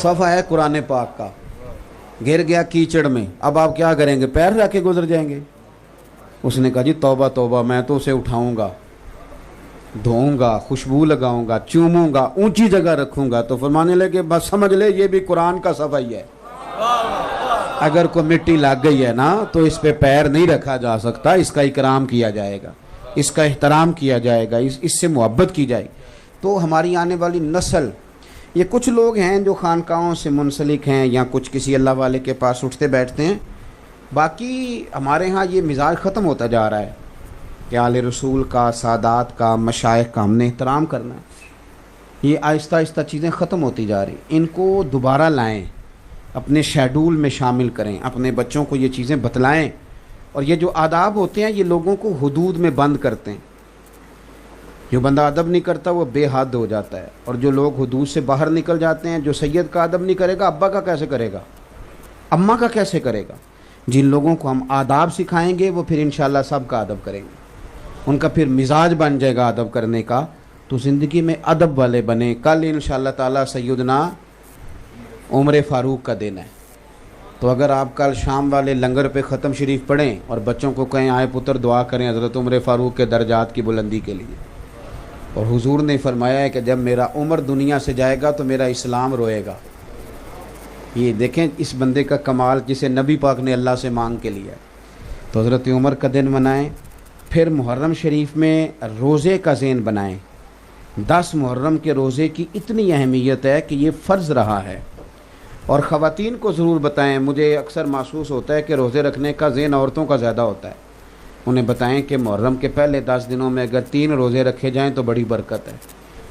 صفحہ ہے قرآن پاک کا، گر گیا کیچڑ میں، اب آپ کیا کریں گے؟ پیر رکھ کے گزر جائیں گے؟ اس نے کہا جی توبہ توبہ، میں تو اسے اٹھاؤں گا، دھوؤں گا، خوشبو لگاؤں گا، چوموں گا، اونچی جگہ رکھوں گا۔ تو فرمانے لگے بس سمجھ لے یہ بھی قرآن کا صفحہ ہی ہے، اگر کوئی مٹی لگ گئی ہے نا تو اس پہ پیر نہیں رکھا جا سکتا، اس کا اکرام کیا جائے گا، اس کا احترام کیا جائے گا، اس سے محبت کی جائے گی۔ تو ہماری آنے والی نسل، یہ کچھ لوگ ہیں جو خانقاہوں سے منسلک ہیں یا کچھ کسی اللہ والے کے پاس اٹھتے بیٹھتے ہیں، باقی ہمارے ہاں یہ مزاج ختم ہوتا جا رہا ہے کہ آل رسول کا، سادات کا، مشائخ کا ہم نے احترام کرنا ہے۔ یہ آہستہ آہستہ چیزیں ختم ہوتی جا رہی، ان کو دوبارہ لائیں، اپنے شیڈول میں شامل کریں، اپنے بچوں کو یہ چیزیں بتلائیں۔ اور یہ جو آداب ہوتے ہیں یہ لوگوں کو حدود میں بند کرتے ہیں، جو بندہ ادب نہیں کرتا وہ بے حد ہو جاتا ہے، اور جو لوگ حدود سے باہر نکل جاتے ہیں، جو سید کا ادب نہیں کرے گا ابا کا کیسے کرے گا، اماں کا کیسے کرے گا؟ جن لوگوں کو ہم آداب سکھائیں گے وہ پھر انشاءاللہ سب کا ادب کریں گے، ان کا پھر مزاج بن جائے گا ادب کرنے کا، تو زندگی میں ادب والے بنیں۔ کل انشاءاللہ تعالی سیدنا عمر فاروق کا دن ہے، تو اگر آپ کل شام والے لنگر پہ ختم شریف پڑھیں اور بچوں کو کہیں آئے پتر دعا کریں حضرت عمر فاروق کے درجات کی بلندی کے لیے، اور حضور نے فرمایا ہے کہ جب میرا عمر دنیا سے جائے گا تو میرا اسلام روئے گا۔ یہ دیکھیں اس بندے کا کمال جسے نبی پاک نے اللہ سے مانگ کے لیا ہے۔ تو حضرت عمر کا دن منائیں، پھر محرم شریف میں روزے کا ذہن بنائیں۔ 10 محرم کے روزے کی اتنی اہمیت ہے کہ یہ فرض رہا ہے، اور خواتین کو ضرور بتائیں۔ مجھے اکثر محسوس ہوتا ہے کہ روزے رکھنے کا ذہن عورتوں کا زیادہ ہوتا ہے، انہیں بتائیں کہ محرم کے پہلے 10 دنوں میں اگر 3 روزے رکھے جائیں تو بڑی برکت ہے،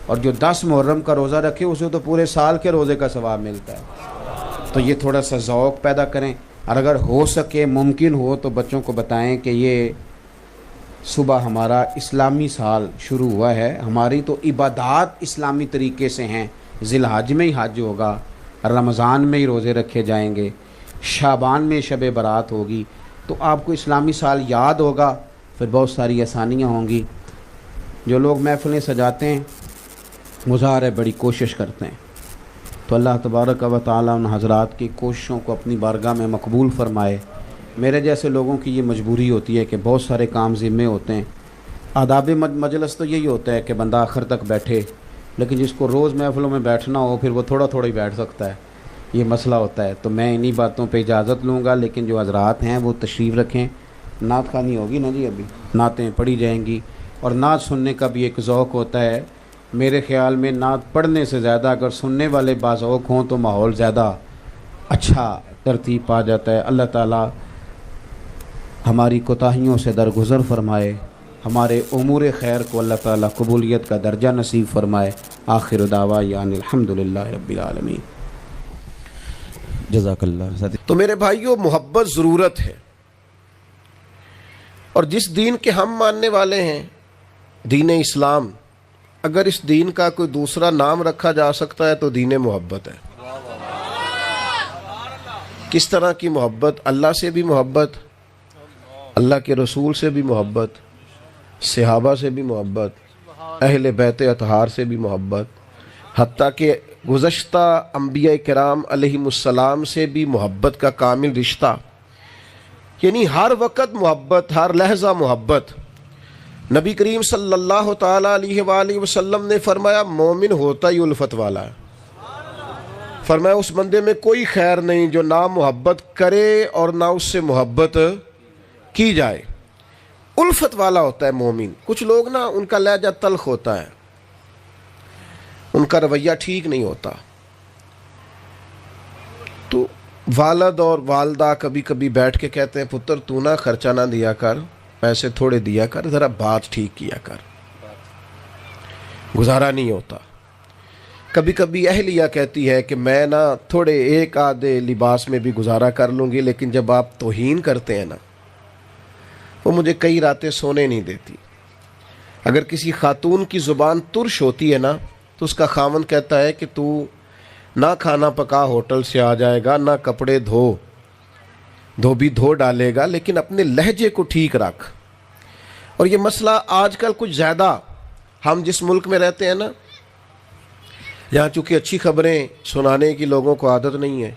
اور جو 10 محرم کا روزہ رکھے اسے تو پورے سال کے روزے کا ثواب ملتا ہے۔ تو یہ تھوڑا سا ذوق پیدا کریں، اور اگر ہو سکے ممکن ہو تو بچوں کو بتائیں کہ یہ صبح ہمارا اسلامی سال شروع ہوا ہے، ہماری تو عبادات اسلامی طریقے سے ہیں، ذی الحج میں ہی حج ہوگا، رمضان میں ہی روزے رکھے جائیں گے، شعبان میں شب برات ہوگی، تو آپ کو اسلامی سال یاد ہوگا، پھر بہت ساری آسانیاں ہوں گی۔ جو لوگ محفلیں سجاتے ہیں مظاہر ہے بڑی کوشش کرتے ہیں، تو اللہ تبارک و تعالی ان حضرات کی کوششوں کو اپنی بارگاہ میں مقبول فرمائے۔ میرے جیسے لوگوں کی یہ مجبوری ہوتی ہے کہ بہت سارے کام ذمے ہوتے ہیں۔ آداب مجلس تو یہی ہوتا ہے کہ بندہ آخر تک بیٹھے، لیکن جس کو روز محفلوں میں بیٹھنا ہو پھر وہ تھوڑا تھوڑا ہی بیٹھ سکتا ہے، یہ مسئلہ ہوتا ہے۔ تو میں انہی باتوں پہ اجازت لوں گا، لیکن جو حضرات ہیں وہ تشریف رکھیں۔ نعت خوانی ہوگی نا جی، ابھی نعتیں پڑھی جائیں گی، اور نعت سننے کا بھی ایک ذوق ہوتا ہے۔ میرے خیال میں نعت پڑھنے سے زیادہ اگر سننے والے باذوق ہوں تو ماحول زیادہ اچھا ترتیب پا جاتا ہے۔ اللہ تعالیٰ ہماری کوتاہیوں سے درگزر فرمائے، ہمارے امور خیر کو اللہ تعالیٰ قبولیت کا درجہ نصیب فرمائے۔ آخر دعوانا الحمدللہ رب العالمین۔ جزاک اللہ۔ تو میرے بھائیوں، محبت ضرورت ہے، اور جس دین کے ہم ماننے والے ہیں، دین اسلام، اگر اس دین کا کوئی دوسرا نام رکھا جا سکتا ہے تو دین محبت ہے۔ کس طرح کی محبت؟ اللہ سے بھی محبت، اللہ کے رسول سے بھی محبت، صحابہ سے بھی محبت، اہل بیت اطہار سے بھی محبت، حتیٰ کہ گزشتہ انبیاء کرام علیہم السلام سے بھی محبت کا کامل رشتہ، یعنی ہر وقت محبت، ہر لحظہ محبت۔ نبی کریم صلی اللہ تعالیٰ علیہ وآلہ وسلم نے فرمایا مومن ہوتا ہی الفت والا ہے۔ فرمایا اس بندے میں کوئی خیر نہیں جو نہ محبت کرے اور نہ اس سے محبت کی جائے، الفت والا ہوتا ہے مومن۔ کچھ لوگ نا ان کا لہجہ تلخ ہوتا ہے، ان کا رویہ ٹھیک نہیں ہوتا، تو والد اور والدہ کبھی کبھی بیٹھ کے کہتے ہیں پتر تو نہ خرچہ نہ دیا کر، پیسے تھوڑے دیا کر، ذرا بات ٹھیک کیا کر، گزارا نہیں ہوتا۔ کبھی کبھی اہلیہ کہتی ہے کہ میں نا تھوڑے ایک آدھے لباس میں بھی گزارا کر لوں گی، لیکن جب آپ توہین کرتے ہیں نا، وہ مجھے کئی راتیں سونے نہیں دیتی۔ اگر کسی خاتون کی زبان ترش ہوتی ہے نا تو اس کا خاوند کہتا ہے کہ تو نہ کھانا پکا ہوٹل سے آ جائے گا، نہ کپڑے دھوبی دھو ڈالے گا، لیکن اپنے لہجے کو ٹھیک رکھ۔ اور یہ مسئلہ آج کل کچھ زیادہ، ہم جس ملک میں رہتے ہیں نا، یہاں چونکہ اچھی خبریں سنانے کی لوگوں کو عادت نہیں ہے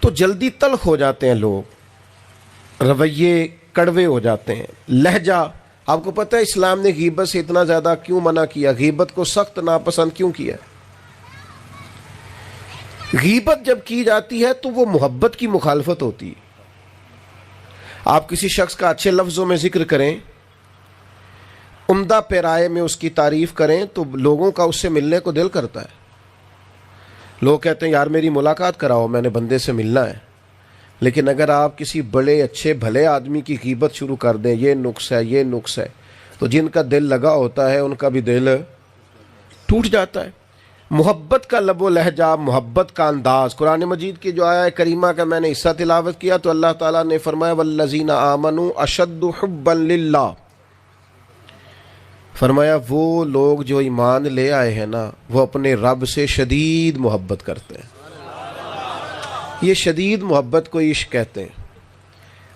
تو جلدی تلخ ہو جاتے ہیں لوگ، رویے کڑوے ہو جاتے ہیں، لہجہ. آپ کو پتہ ہے اسلام نے غیبت سے اتنا زیادہ کیوں منع کیا، غیبت کو سخت ناپسند کیوں کیا؟ غیبت جب کی جاتی ہے تو وہ محبت کی مخالفت ہوتی ہے. آپ کسی شخص کا اچھے لفظوں میں ذکر کریں، عمدہ پیرائے میں اس کی تعریف کریں تو لوگوں کا اس سے ملنے کو دل کرتا ہے. لوگ کہتے ہیں یار میری ملاقات کراؤ، میں نے بندے سے ملنا ہے. لیکن اگر آپ کسی بڑے اچھے بھلے آدمی کی غیبت شروع کر دیں، یہ نقص ہے یہ نقص ہے، تو جن کا دل لگا ہوتا ہے ان کا بھی دل ٹوٹ جاتا ہے. محبت کا لب و لہجہ، محبت کا انداز. قرآن مجید کی جو آیہ کریمہ کا میں نے حصہ تلاوت کیا تو اللہ تعالیٰ نے فرمایا والذین آمنوا اشد حبا للہ. فرمایا وہ لوگ جو ایمان لے آئے ہیں نا وہ اپنے رب سے شدید محبت کرتے ہیں. یہ شدید محبت کو عشق کہتے ہیں.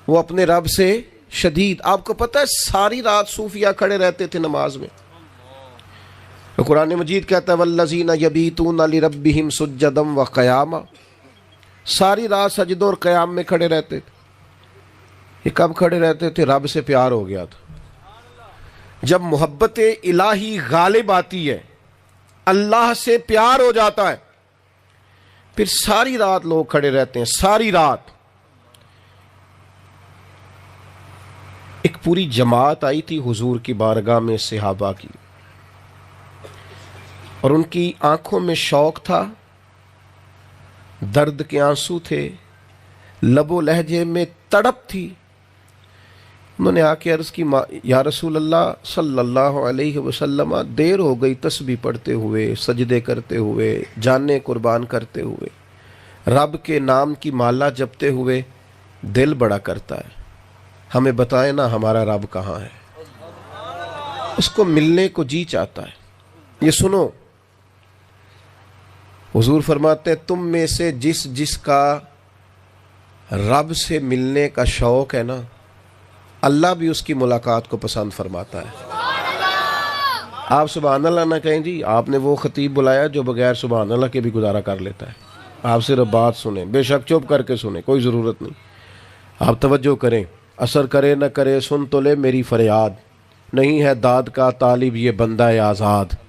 وہ اپنے رب سے شدید. آپ کو پتہ ہے ساری رات صوفیہ کھڑے رہتے تھے نماز میں. قرآن مجید کہتا ہے والذین یبیتون لربہم سجدا وقیاما. ساری رات سجدوں اور قیام میں کھڑے رہتے تھے. یہ کب کھڑے رہتے تھے؟ رب سے پیار ہو گیا تھا. جب محبت الہی غالب آتی ہے، اللہ سے پیار ہو جاتا ہے، پھر ساری رات لوگ کھڑے رہتے ہیں. ساری رات. ایک پوری جماعت آئی تھی حضور کی بارگاہ میں صحابہ کی، اور ان کی آنکھوں میں شوق تھا، درد کے آنسو تھے، لب و لہجے میں تڑپ تھی. انہوں نے آ کے عرض کی یا رسول اللہ صلی اللہ علیہ وسلم، دیر ہو گئی تسبیح پڑھتے ہوئے، سجدے کرتے ہوئے، جانیں قربان کرتے ہوئے، رب کے نام کی مالا جپتے ہوئے. دل بڑا کرتا ہے، ہمیں بتائیں نا ہمارا رب کہاں ہے. اس کو ملنے کو جی چاہتا ہے. یہ سنو، حضور فرماتے ہیں تم میں سے جس کا رب سے ملنے کا شوق ہے نا، اللہ بھی اس کی ملاقات کو پسند فرماتا ہے. آپ سبحان اللہ نہ کہیں جی، آپ نے وہ خطیب بلایا جو بغیر سبحان اللہ کے بھی گزارا کر لیتا ہے. آپ صرف بات سنیں، بے شک چپ کر کے سنیں، کوئی ضرورت نہیں. آپ توجہ کریں، اثر کرے نہ کرے سن تو لے میری فریاد، نہیں ہے داد کا طالب یہ بندہ آزاد.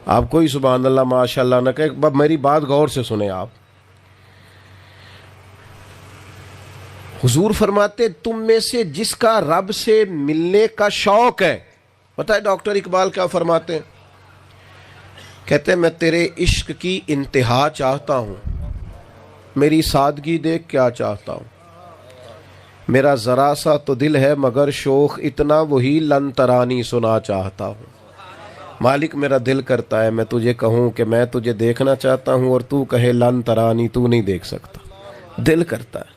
آپ کوئی سبحان اللہ ماشاء اللہ نہ کہیں، میری بات غور سے سنیں. آپ حضور فرماتے تم میں سے جس کا رب سے ملنے کا شوق ہے. پتہ ہے ڈاکٹر اقبال کیا فرماتے ہیں؟ کہتے ہیں میں تیرے عشق کی انتہا چاہتا ہوں، میری سادگی دیکھ کیا چاہتا ہوں، میرا ذرا سا تو دل ہے مگر شوق اتنا وہی لن ترانی سنا چاہتا ہوں. مالک میرا دل کرتا ہے میں تجھے کہوں کہ میں تجھے دیکھنا چاہتا ہوں، اور تو کہے لن ترانی، تو نہیں دیکھ سکتا. دل کرتا ہے.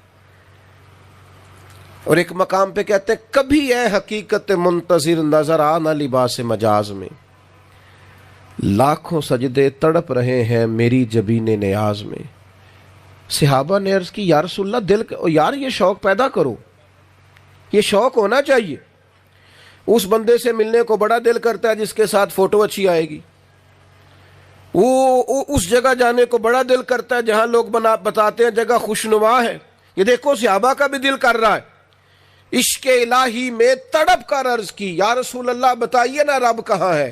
اور ایک مقام پہ کہتے ہیں کبھی اے حقیقت منتظر نظر آنا لباس مجاز میں، لاکھوں سجدے تڑپ رہے ہیں میری جبین نیاز میں. صحابہ نے عرض کی یا رسول اللہ یار یہ شوق پیدا کرو، یہ شوق ہونا چاہیے. اس بندے سے ملنے کو بڑا دل کرتا ہے جس کے ساتھ فوٹو اچھی آئے گی. وہ اس جگہ جانے کو بڑا دل کرتا ہے جہاں لوگ بتاتے ہیں جگہ خوشنما ہے. یہ دیکھو صحابہ کا بھی دل کر رہا ہے. عشق الہی میں تڑپ کر عرض کی یا رسول اللہ بتائیے نا رب کہاں ہے.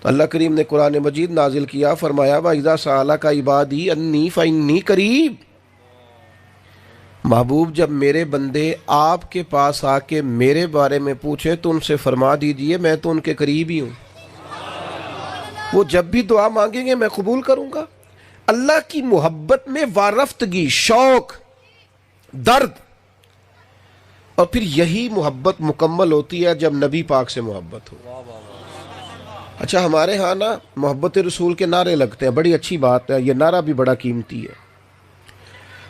تو اللہ کریم نے قرآن مجید نازل کیا، فرمایا وَإِذَا سَأَلَكَ عِبَادِي أَنِّي فَإِنِّي قَرِيبٌ. محبوب جب میرے بندے آپ کے پاس آ کے میرے بارے میں پوچھے تو ان سے فرما دیجئے میں تو ان کے قریب ہی ہوں. وہ جب بھی دعا مانگیں گے میں قبول کروں گا. اللہ کی محبت میں وارفتگی، شوق، درد. اور پھر یہی محبت مکمل ہوتی ہے جب نبی پاک سے محبت ہو. اچھا ہمارے ہاں نا محبت رسول کے نعرے لگتے ہیں، بڑی اچھی بات ہے، یہ نعرہ بھی بڑا قیمتی ہے.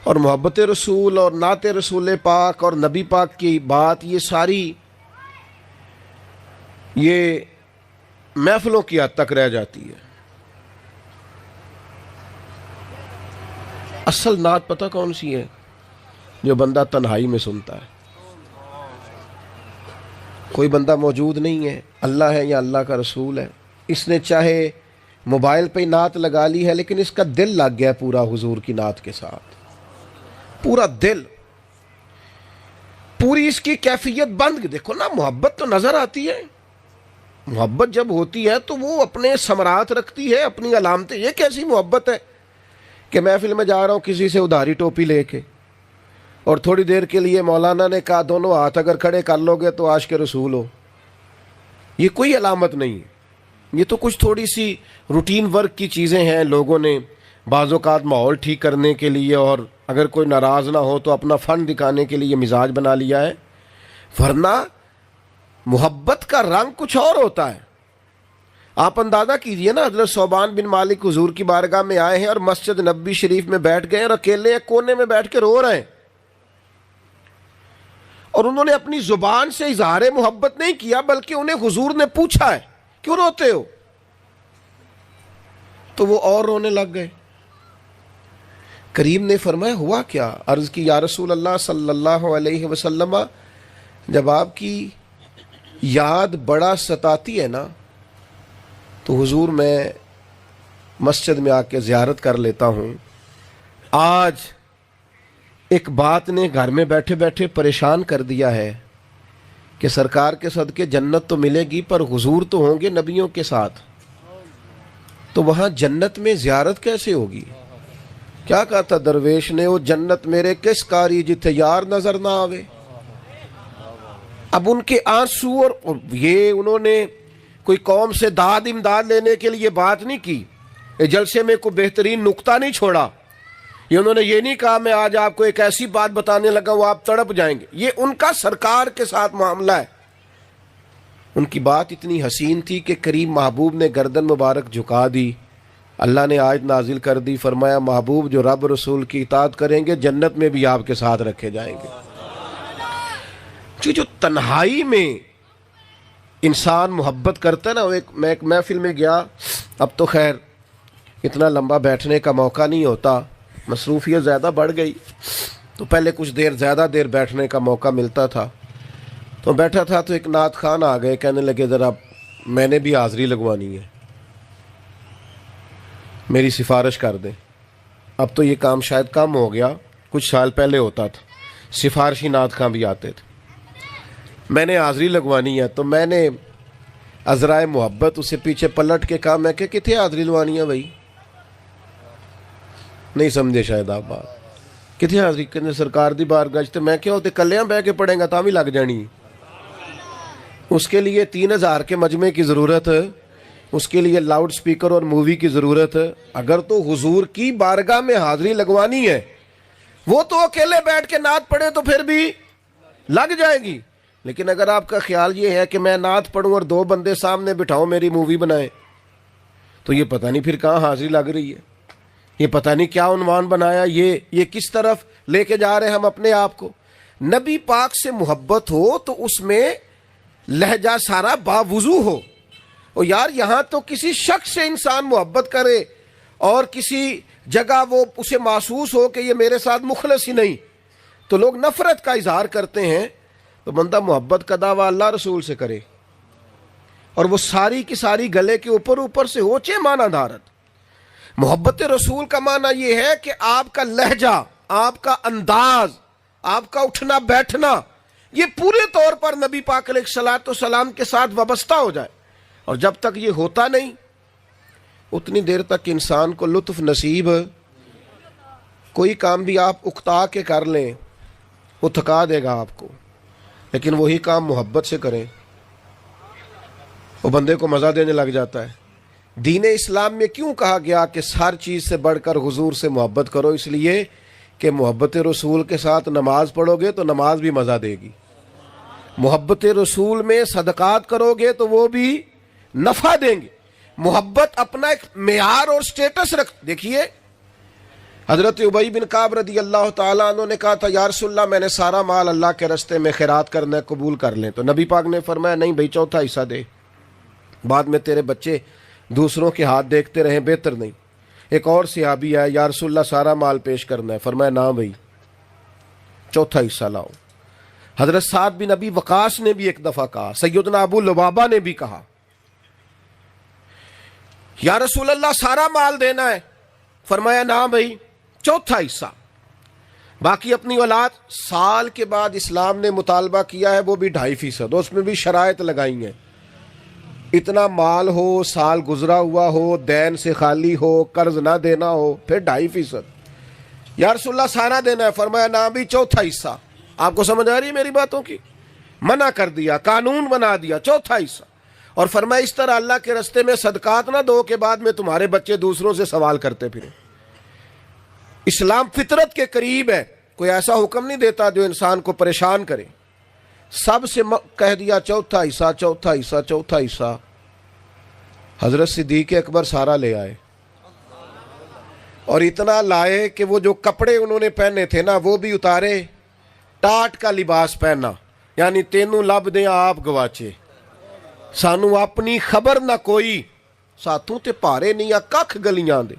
اور محبت رسول اور نعت رسول پاک اور نبی پاک کی بات یہ ساری یہ محفلوں کی حد تک رہ جاتی ہے. اصل نعت پتہ کون سی ہے؟ جو بندہ تنہائی میں سنتا ہے. کوئی بندہ موجود نہیں ہے، اللہ ہے یا اللہ کا رسول ہے، اس نے چاہے موبائل پہ نعت لگا لی ہے لیکن اس کا دل لگ گیا پورا حضور کی نعت کے ساتھ، پورا دل، پوری اس کی کیفیت بند. دیکھو نا، محبت تو نظر آتی ہے، محبت جب ہوتی ہے تو وہ اپنے ثمرات رکھتی ہے، اپنی علامتیں. یہ کیسی محبت ہے کہ محفل میں جا رہا ہوں کسی سے ادھاری ٹوپی لے کے، اور تھوڑی دیر کے لیے مولانا نے کہا دونوں ہاتھ اگر کھڑے کر لو گے تو عاشق رسول ہو. یہ کوئی علامت نہیں ہے، یہ تو کچھ تھوڑی سی روٹین ورک کی چیزیں ہیں. لوگوں نے بعض اوقات ماحول ٹھیک کرنے کے لیے اور اگر کوئی ناراض نہ ہو تو اپنا فن دکھانے کے لیے مزاج بنا لیا ہے، ورنہ محبت کا رنگ کچھ اور ہوتا ہے. آپ اندازہ کیجئے نا، حضرت ثوبان بن مالک حضور کی بارگاہ میں آئے ہیں اور مسجد نبوی شریف میں بیٹھ گئے اور اکیلے ایک کونے میں بیٹھ کے رو رہے ہیں، اور انہوں نے اپنی زبان سے اظہار محبت نہیں کیا بلکہ انہیں حضور نے پوچھا ہے کیوں روتے ہو، تو وہ اور رونے لگ گئے. کریم نے فرمایا ہوا کیا؟ عرض کی یا رسول اللہ صلی اللہ علیہ وسلم، جب آپ کی یاد بڑا ستاتی ہے نا تو حضور میں مسجد میں آ کے زیارت کر لیتا ہوں. آج ایک بات نے گھر میں بیٹھے بیٹھے پریشان کر دیا ہے کہ سرکار کے صدقے جنت تو ملے گی پر حضور تو ہوں گے نبیوں کے ساتھ، تو وہاں جنت میں زیارت کیسے ہوگی؟ کیا کہا تھا درویش نے، وہ جنت میرے کس کاری جتھے یار نظر نہ آوے. اب ان کے آنسو، اور یہ انہوں نے کوئی قوم سے داد امداد لینے کے لیے بات نہیں کی، جلسے میں کوئی بہترین نقطہ نہیں چھوڑا، یہ انہوں نے یہ نہیں کہا میں آج آپ کو ایک ایسی بات بتانے لگا وہ آپ تڑپ جائیں گے. یہ ان کا سرکار کے ساتھ معاملہ ہے. ان کی بات اتنی حسین تھی کہ کریم محبوب نے گردن مبارک جھکا دی. اللہ نے آیت نازل کر دی، فرمایا محبوب جو رب رسول کی اطاعت کریں گے جنت میں بھی آپ کے ساتھ رکھے جائیں گے. جو تنہائی میں انسان محبت کرتا ہے نا، میں ایک محفل میں گیا، اب تو خیر اتنا لمبا بیٹھنے کا موقع نہیں ہوتا، مصروفیت زیادہ بڑھ گئی، تو پہلے کچھ دیر زیادہ دیر بیٹھنے کا موقع ملتا تھا. تو بیٹھا تھا تو ایک نعت خان آ گئے، کہنے لگے ذرا میں نے بھی حاضری لگوانی ہے، میری سفارش کر دیں. اب تو یہ کام شاید کم ہو گیا، کچھ سال پہلے ہوتا تھا، سفارشی نعت خان بھی آتے تھے. میں نے حاضری لگوانی ہے تو میں نے عذرائے محبت اسے پیچھے پلٹ کے کہا، میں کہ کتنے حاضری لگوانی ہے بھائی؟ نہیں سمجھے شاید آپ بات. کتنے حاضری کرنے سرکار دی بارگاہ تے میں کیا ہوتے کلیاں بہ کے پڑھیں گا تا بھی لگ جانی. اس کے لیے 3000 کے مجمع کی ضرورت ہے، اس کے لیے لاؤڈ سپیکر اور مووی کی ضرورت ہے. اگر تو حضور کی بارگاہ میں حاضری لگوانی ہے، وہ تو اکیلے بیٹھ کے نعت پڑھے تو پھر بھی لگ جائے گی. لیکن اگر آپ کا خیال یہ ہے کہ میں نعت پڑھوں اور 2 بندے سامنے بٹھاؤں میری مووی بنائیں، تو یہ پتہ نہیں پھر کہاں حاضری لگ رہی ہے، یہ پتہ نہیں کیا عنوان بنایا، یہ کس طرف لے کے جا رہے ہیں ہم اپنے آپ کو. نبی پاک سے محبت ہو تو اس میں لہجہ سارا باوضو ہو. اور یار یہاں تو کسی شخص سے انسان محبت کرے اور کسی جگہ وہ اسے محسوس ہو کہ یہ میرے ساتھ مخلص ہی نہیں، تو لوگ نفرت کا اظہار کرتے ہیں. تو بندہ محبت کا دعویٰ اللہ رسول سے کرے اور وہ ساری کی ساری گلے کے اوپر سے ہو چے معنی دارت. محبت رسول کا معنی یہ ہے کہ آپ کا لہجہ، آپ کا انداز، آپ کا اٹھنا بیٹھنا یہ پورے طور پر نبی پاک علیہ الصلوۃ والسلام کے ساتھ وابستہ ہو جائے. اور جب تک یہ ہوتا نہیں اتنی دیر تک انسان کو لطف نصیب. کوئی کام بھی آپ اکتا کے کر لیں وہ تھکا دے گا آپ کو، لیکن وہی کام محبت سے کریں وہ بندے کو مزہ دینے لگ جاتا ہے. دین اسلام میں کیوں کہا گیا کہ ہر چیز سے بڑھ کر حضور سے محبت کرو؟ اس لیے کہ محبت رسول کے ساتھ نماز پڑھو گے تو نماز بھی مزہ دے گی، محبت رسول میں صدقات کرو گے تو وہ بھی نفع دیں گے. محبت اپنا ایک معیار اور سٹیٹس دیکھیے حضرت ابی بن کعب رضی اللہ تعالیٰ عنہ نے کہا تھا یا رسول اللہ میں نے سارا مال اللہ کے راستے میں خیرات کرنا ہے، قبول کر لیں. تو نبی پاک نے فرمایا نہیں بھائی، چوتھا حصہ دے، بعد میں تیرے بچے دوسروں کے ہاتھ دیکھتے رہیں، بہتر نہیں. ایک اور صحابی آیا یا رسول اللہ سارا مال پیش کرنا ہے، فرمایا نہ بھائی چوتھا حصہ لاؤ. حضرت سعد بن ابی وقاص نے بھی ایک دفعہ کہا، سیدنا ابو لبابہ نے بھی کہا. یا رسول اللہ سارا مال دینا ہے؟ فرمایا نہ بھائی، چوتھا حصہ، باقی اپنی اولاد۔ سال کے بعد اسلام نے مطالبہ کیا ہے وہ بھی 2.5%، اس میں بھی شرائط لگائی ہیں، اتنا مال ہو، سال گزرا ہوا ہو، دین سے خالی ہو، قرض نہ دینا ہو، پھر 2.5%۔ یا رسول اللہ سارا دینا ہے؟ فرمایا نہ بھی، چوتھا حصہ۔ آپ کو سمجھ آ رہی ہے میری باتوں کی؟ منع کر دیا، قانون بنا دیا، چوتھا حصہ۔ اور فرمایا اس طرح اللہ کے رستے میں صدقات نہ دو کہ بعد میں تمہارے بچے دوسروں سے سوال کرتے پھریں۔ اسلام فطرت کے قریب ہے، کوئی ایسا حکم نہیں دیتا جو انسان کو پریشان کرے۔ سب سے کہہ دیا چوتھا حصہ، چوتھا حصہ، چوتھا حصہ۔ حضرت صدیق اکبر سارا لے آئے، اور اتنا لائے کہ وہ جو کپڑے انہوں نے پہنے تھے نا وہ بھی اتارے، ٹاٹ کا لباس پہنا، یعنی تینوں لب دیں آپ گواچے، سانو اپنی خبر نہ کوئی، ساتھوں تے پارے نہیں آ ککھ گلیاں دے،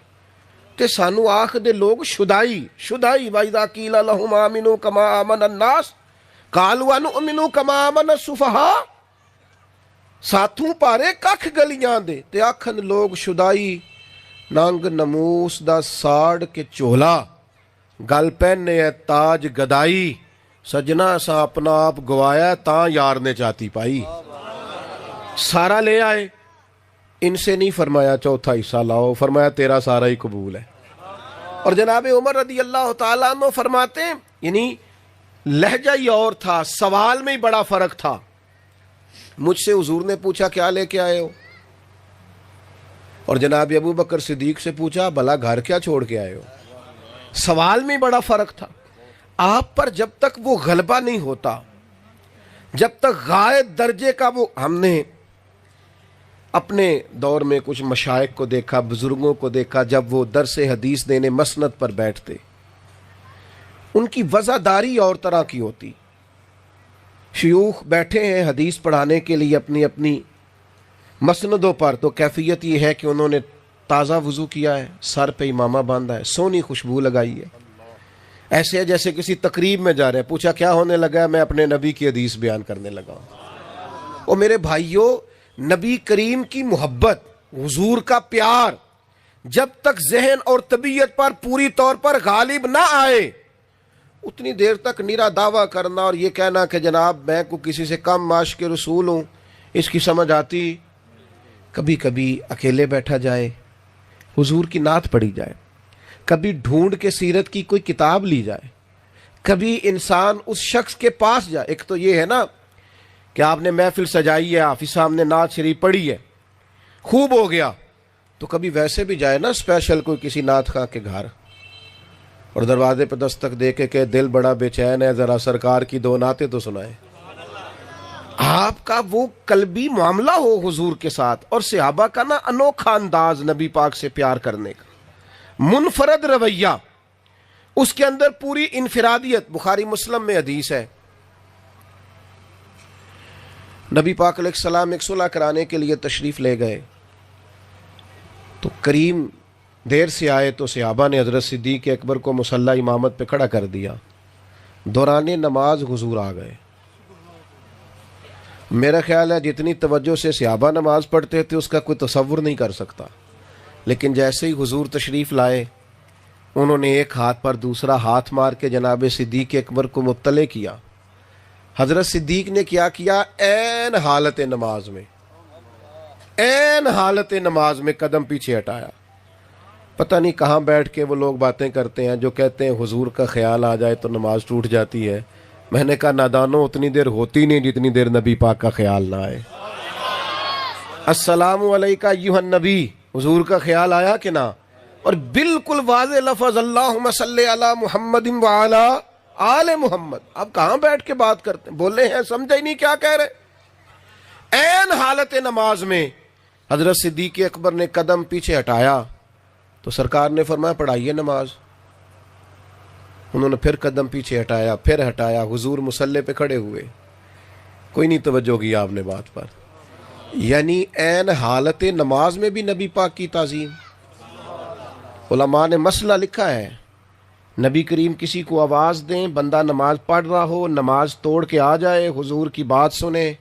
تے سانو آخ دے لوگ شدائی وَإِذَا قِيلَ لَهُمْ آمِنُوا كَمَا آمَنَ النَّاسُ قَالُوا أَنُؤْمِنُ كَمَا آمَنَ السُّفَهَاءُ۔ ساتھوں پارے ککھ گلیاں دے تے آکھن لوگ شدائی، ننگ نموس دا ساڑ کے چولا، گل پہنے ہے تاج گدائی، سجنا سا اپنا آپ گوایا تاں یار نے چاتی پائی۔ سارا لے آئے، ان سے نہیں فرمایا چوتھا حصہ لاؤ، فرمایا تیرا سارا ہی قبول ہے۔ اور جناب عمر رضی اللہ تعالیٰ عنہ فرماتے ہیں، یعنی لہجہ ہی اور تھا، سوال میں ہی بڑا فرق تھا۔ مجھ سے حضور نے پوچھا کیا لے کے آئے ہو، اور جناب ابو بکر صدیق سے پوچھا بھلا گھر کیا چھوڑ کے آئے ہو۔ سوال میں بڑا فرق تھا۔ آپ پر جب تک وہ غلبہ نہیں ہوتا، جب تک غائب درجے کا وہ، ہم نے اپنے دور میں کچھ مشائخ کو دیکھا، بزرگوں کو دیکھا، جب وہ درس حدیث دینے مسند پر بیٹھتے، ان کی وزاداری اور طرح کی ہوتی۔ شیوخ بیٹھے ہیں حدیث پڑھانے کے لیے اپنی اپنی مسندوں پر، تو کیفیت یہ ہے کہ انہوں نے تازہ وضو کیا ہے، سر پہ امامہ باندھا ہے، سونی خوشبو لگائی ہے، ایسے ہے جیسے کسی تقریب میں جا رہے ہیں۔ پوچھا کیا ہونے لگا ہے؟ میں اپنے نبی کی حدیث بیان کرنے لگا ہوں۔ اور میرے بھائیوں، نبی کریم کی محبت، حضور کا پیار جب تک ذہن اور طبیعت پر پوری طور پر غالب نہ آئے، اتنی دیر تک نیرا دعویٰ کرنا اور یہ کہنا کہ جناب میں کو کسی سے کم معاش کے رسول ہوں، اس کی سمجھ آتی؟ کبھی کبھی اکیلے بیٹھا جائے، حضور کی نعت پڑھی جائے، کبھی ڈھونڈ کے سیرت کی کوئی کتاب لی جائے، کبھی انسان اس شخص کے پاس جائے۔ ایک تو یہ ہے نا کہ آپ نے محفل سجائی ہے، حافظ صاحب نے نعت شریف پڑھی ہے، خوب ہو گیا، تو کبھی ویسے بھی جائے نا اسپیشل کوئی کسی نعت خواہ کے گھر، اور دروازے پہ دستک دے کے کہ دل بڑا بے چین ہے، ذرا سرکار کی 2 نعتیں تو سنائے۔ آپ کا وہ قلبی معاملہ ہو حضور کے ساتھ، اور صحابہ کا نا انوکھا انداز نبی پاک سے پیار کرنے کا، منفرد رویہ، اس کے اندر پوری انفرادیت۔ بخاری مسلم میں حدیث ہے، نبی پاک علیہ السلام ایک صلح کرانے کے لیے تشریف لے گئے، تو کریم دیر سے آئے تو صحابہ نے حضرت صدیق اکبر کو مصلی امامت پہ کھڑا کر دیا، دوران نماز حضور آ گئے۔ میرا خیال ہے جتنی توجہ سے صحابہ نماز پڑھتے تھے اس کا کوئی تصور نہیں کر سکتا، لیکن جیسے ہی حضور تشریف لائے، انہوں نے ایک ہاتھ پر دوسرا ہاتھ مار کے جناب صدیق اکبر کو مطلع کیا۔ حضرت صدیق نے کیا کیا؟ عین حالت نماز میں، عین حالت نماز میں قدم پیچھے ہٹایا۔ پتہ نہیں کہاں بیٹھ کے وہ لوگ باتیں کرتے ہیں جو کہتے ہیں حضور کا خیال آ جائے تو نماز ٹوٹ جاتی ہے۔ میں نے کہا نادانو، اتنی دیر ہوتی نہیں جتنی دیر نبی پاک کا خیال نہ آئے۔ السلام علیکہ ایھا النبی، حضور کا خیال آیا کہ نہ؟ اور بالکل واضح لفظ اللہم صلی علی محمد وعلی آل محمد۔ اب کہاں بیٹھ کے بات کرتے ہیں، بولے ہیں سمجھے ہی نہیں کیا کہہ رہے۔ عین حالت نماز میں حضرت صدیق اکبر نے قدم پیچھے ہٹایا تو سرکار نے فرمایا پڑھائیے نماز۔ انہوں نے پھر قدم پیچھے ہٹایا، پھر ہٹایا، حضور مصلی پہ کھڑے ہوئے، کوئی نہیں توجہ کی آپ نے بات پر۔ یعنی عین حالت نماز میں بھی نبی پاک کی تعظیم۔ علماء نے مسئلہ لکھا ہے، نبی کریم کسی کو آواز دیں، بندہ نماز پڑھ رہا ہو، نماز توڑ کے آ جائے، حضور کی بات سنے،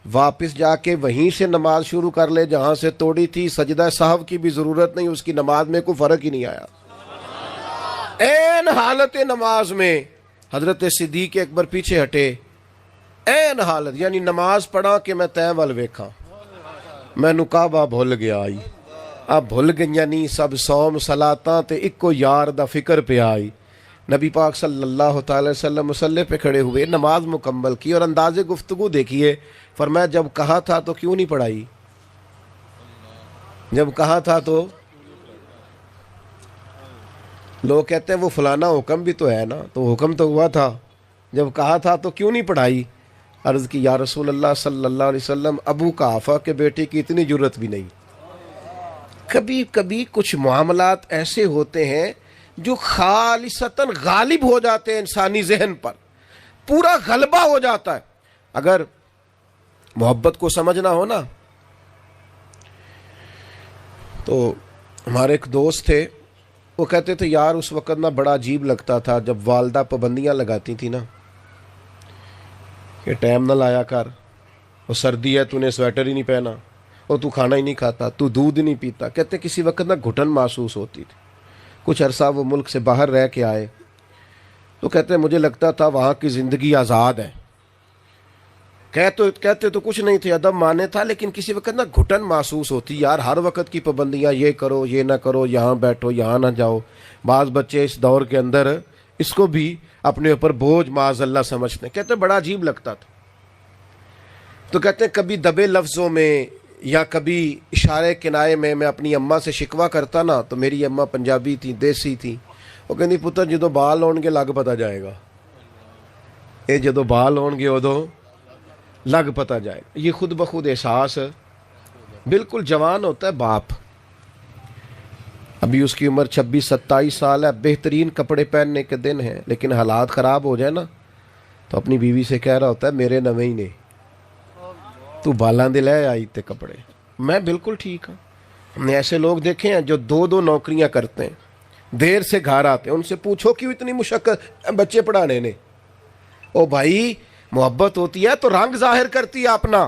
واپس جا کے وہیں سے نماز شروع کر لے جہاں سے توڑی تھی. سجدہ سہو کی بھی ضرورت نہیں, اس کی نماز میں کوئی فرق ہی نہیں آیا. این حالت نماز میں حضرت صدیق اکبر پیچھے ہٹے, این حالت, یعنی نماز پڑھا کہ میں تیں ول ویکھاں, میں نو کعبہ بھول گیا آئی. اب بھول گئیاں نہیں سب صوم صلاتاں تے اکو یار دا فکر پہ آئی. نبی پاک صلی اللہ تعالی وسلم مصلی پہ کھڑے ہوئے, نماز مکمل کی اور انداز گفتگو دیکھیے. فرمایا جب کہا تھا تو کیوں نہیں پڑھائی؟ جب کہا تھا تو لوگ کہتے ہیں وہ فلانا حکم بھی تو ہے نا, تو حکم تو ہوا تھا, جب کہا تھا تو کیوں نہیں پڑھائی؟ عرض کی یا رسول اللہ صلی اللہ علیہ وسلم, ابو قحافہ کے بیٹے کی اتنی جرت بھی نہیں. کبھی کبھی کچھ معاملات ایسے ہوتے ہیں جو خالصتاً غالب ہو جاتے ہیں انسانی ذہن پر, پورا غلبہ ہو جاتا ہے. اگر محبت کو سمجھنا ہو نا تو ہمارے ایک دوست تھے, وہ کہتے تھے یار اس وقت نا بڑا عجیب لگتا تھا جب والدہ پابندیاں لگاتی تھی نا کہ ٹائم نہ لایا کر, وہ سردی ہے تو نے سویٹر ہی نہیں پہنا, اور تو کھانا ہی نہیں کھاتا, تو دودھ ہی نہیں پیتا. کہتے کسی وقت نا گھٹن محسوس ہوتی تھی. کچھ عرصہ وہ ملک سے باہر رہ کے آئے تو کہتے مجھے لگتا تھا وہاں کی زندگی آزاد ہے. کہتے تو کچھ نہیں تھے, ادب مانے تھا, لیکن کسی وقت نا گھٹن محسوس ہوتی, یار ہر وقت کی پابندیاں, یہ کرو یہ نہ کرو, یہاں بیٹھو یہاں نہ جاؤ. بعض بچے اس دور کے اندر اس کو بھی اپنے اوپر بوجھ معاذ اللہ سمجھتے ہیں. کہتے بڑا عجیب لگتا تھا. تو کہتے کبھی دبے لفظوں میں یا کبھی اشارے کنائے میں اپنی اماں سے شکوہ کرتا نا, تو میری اماں پنجابی تھی, دیسی تھی, وہ کہندی پتر جدو بال ہون گے لگ پتا جائے گا, یہ جدو بال ہون گے ادو لگ پتا جائے گا. یہ خود بخود احساس بالکل جوان ہوتا ہے باپ, ابھی اس کی عمر 26-27 سال ہے, بہترین کپڑے پہننے کے دن ہیں, لیکن حالات خراب ہو جائے نا تو اپنی بیوی سے کہہ رہا ہوتا ہے میرے نویں ہی نے تو بالاں دے لے آئی تے کپڑے, میں بالکل ٹھیک ہوں. ہم نے ایسے لوگ دیکھے ہیں جو 2 نوکریاں کرتے ہیں, دیر سے گھر آتے ہیں, ان سے پوچھو کیوں اتنی مشقت بچے پڑھانے نے. او بھائی محبت ہوتی ہے تو رنگ ظاہر کرتی ہے اپنا,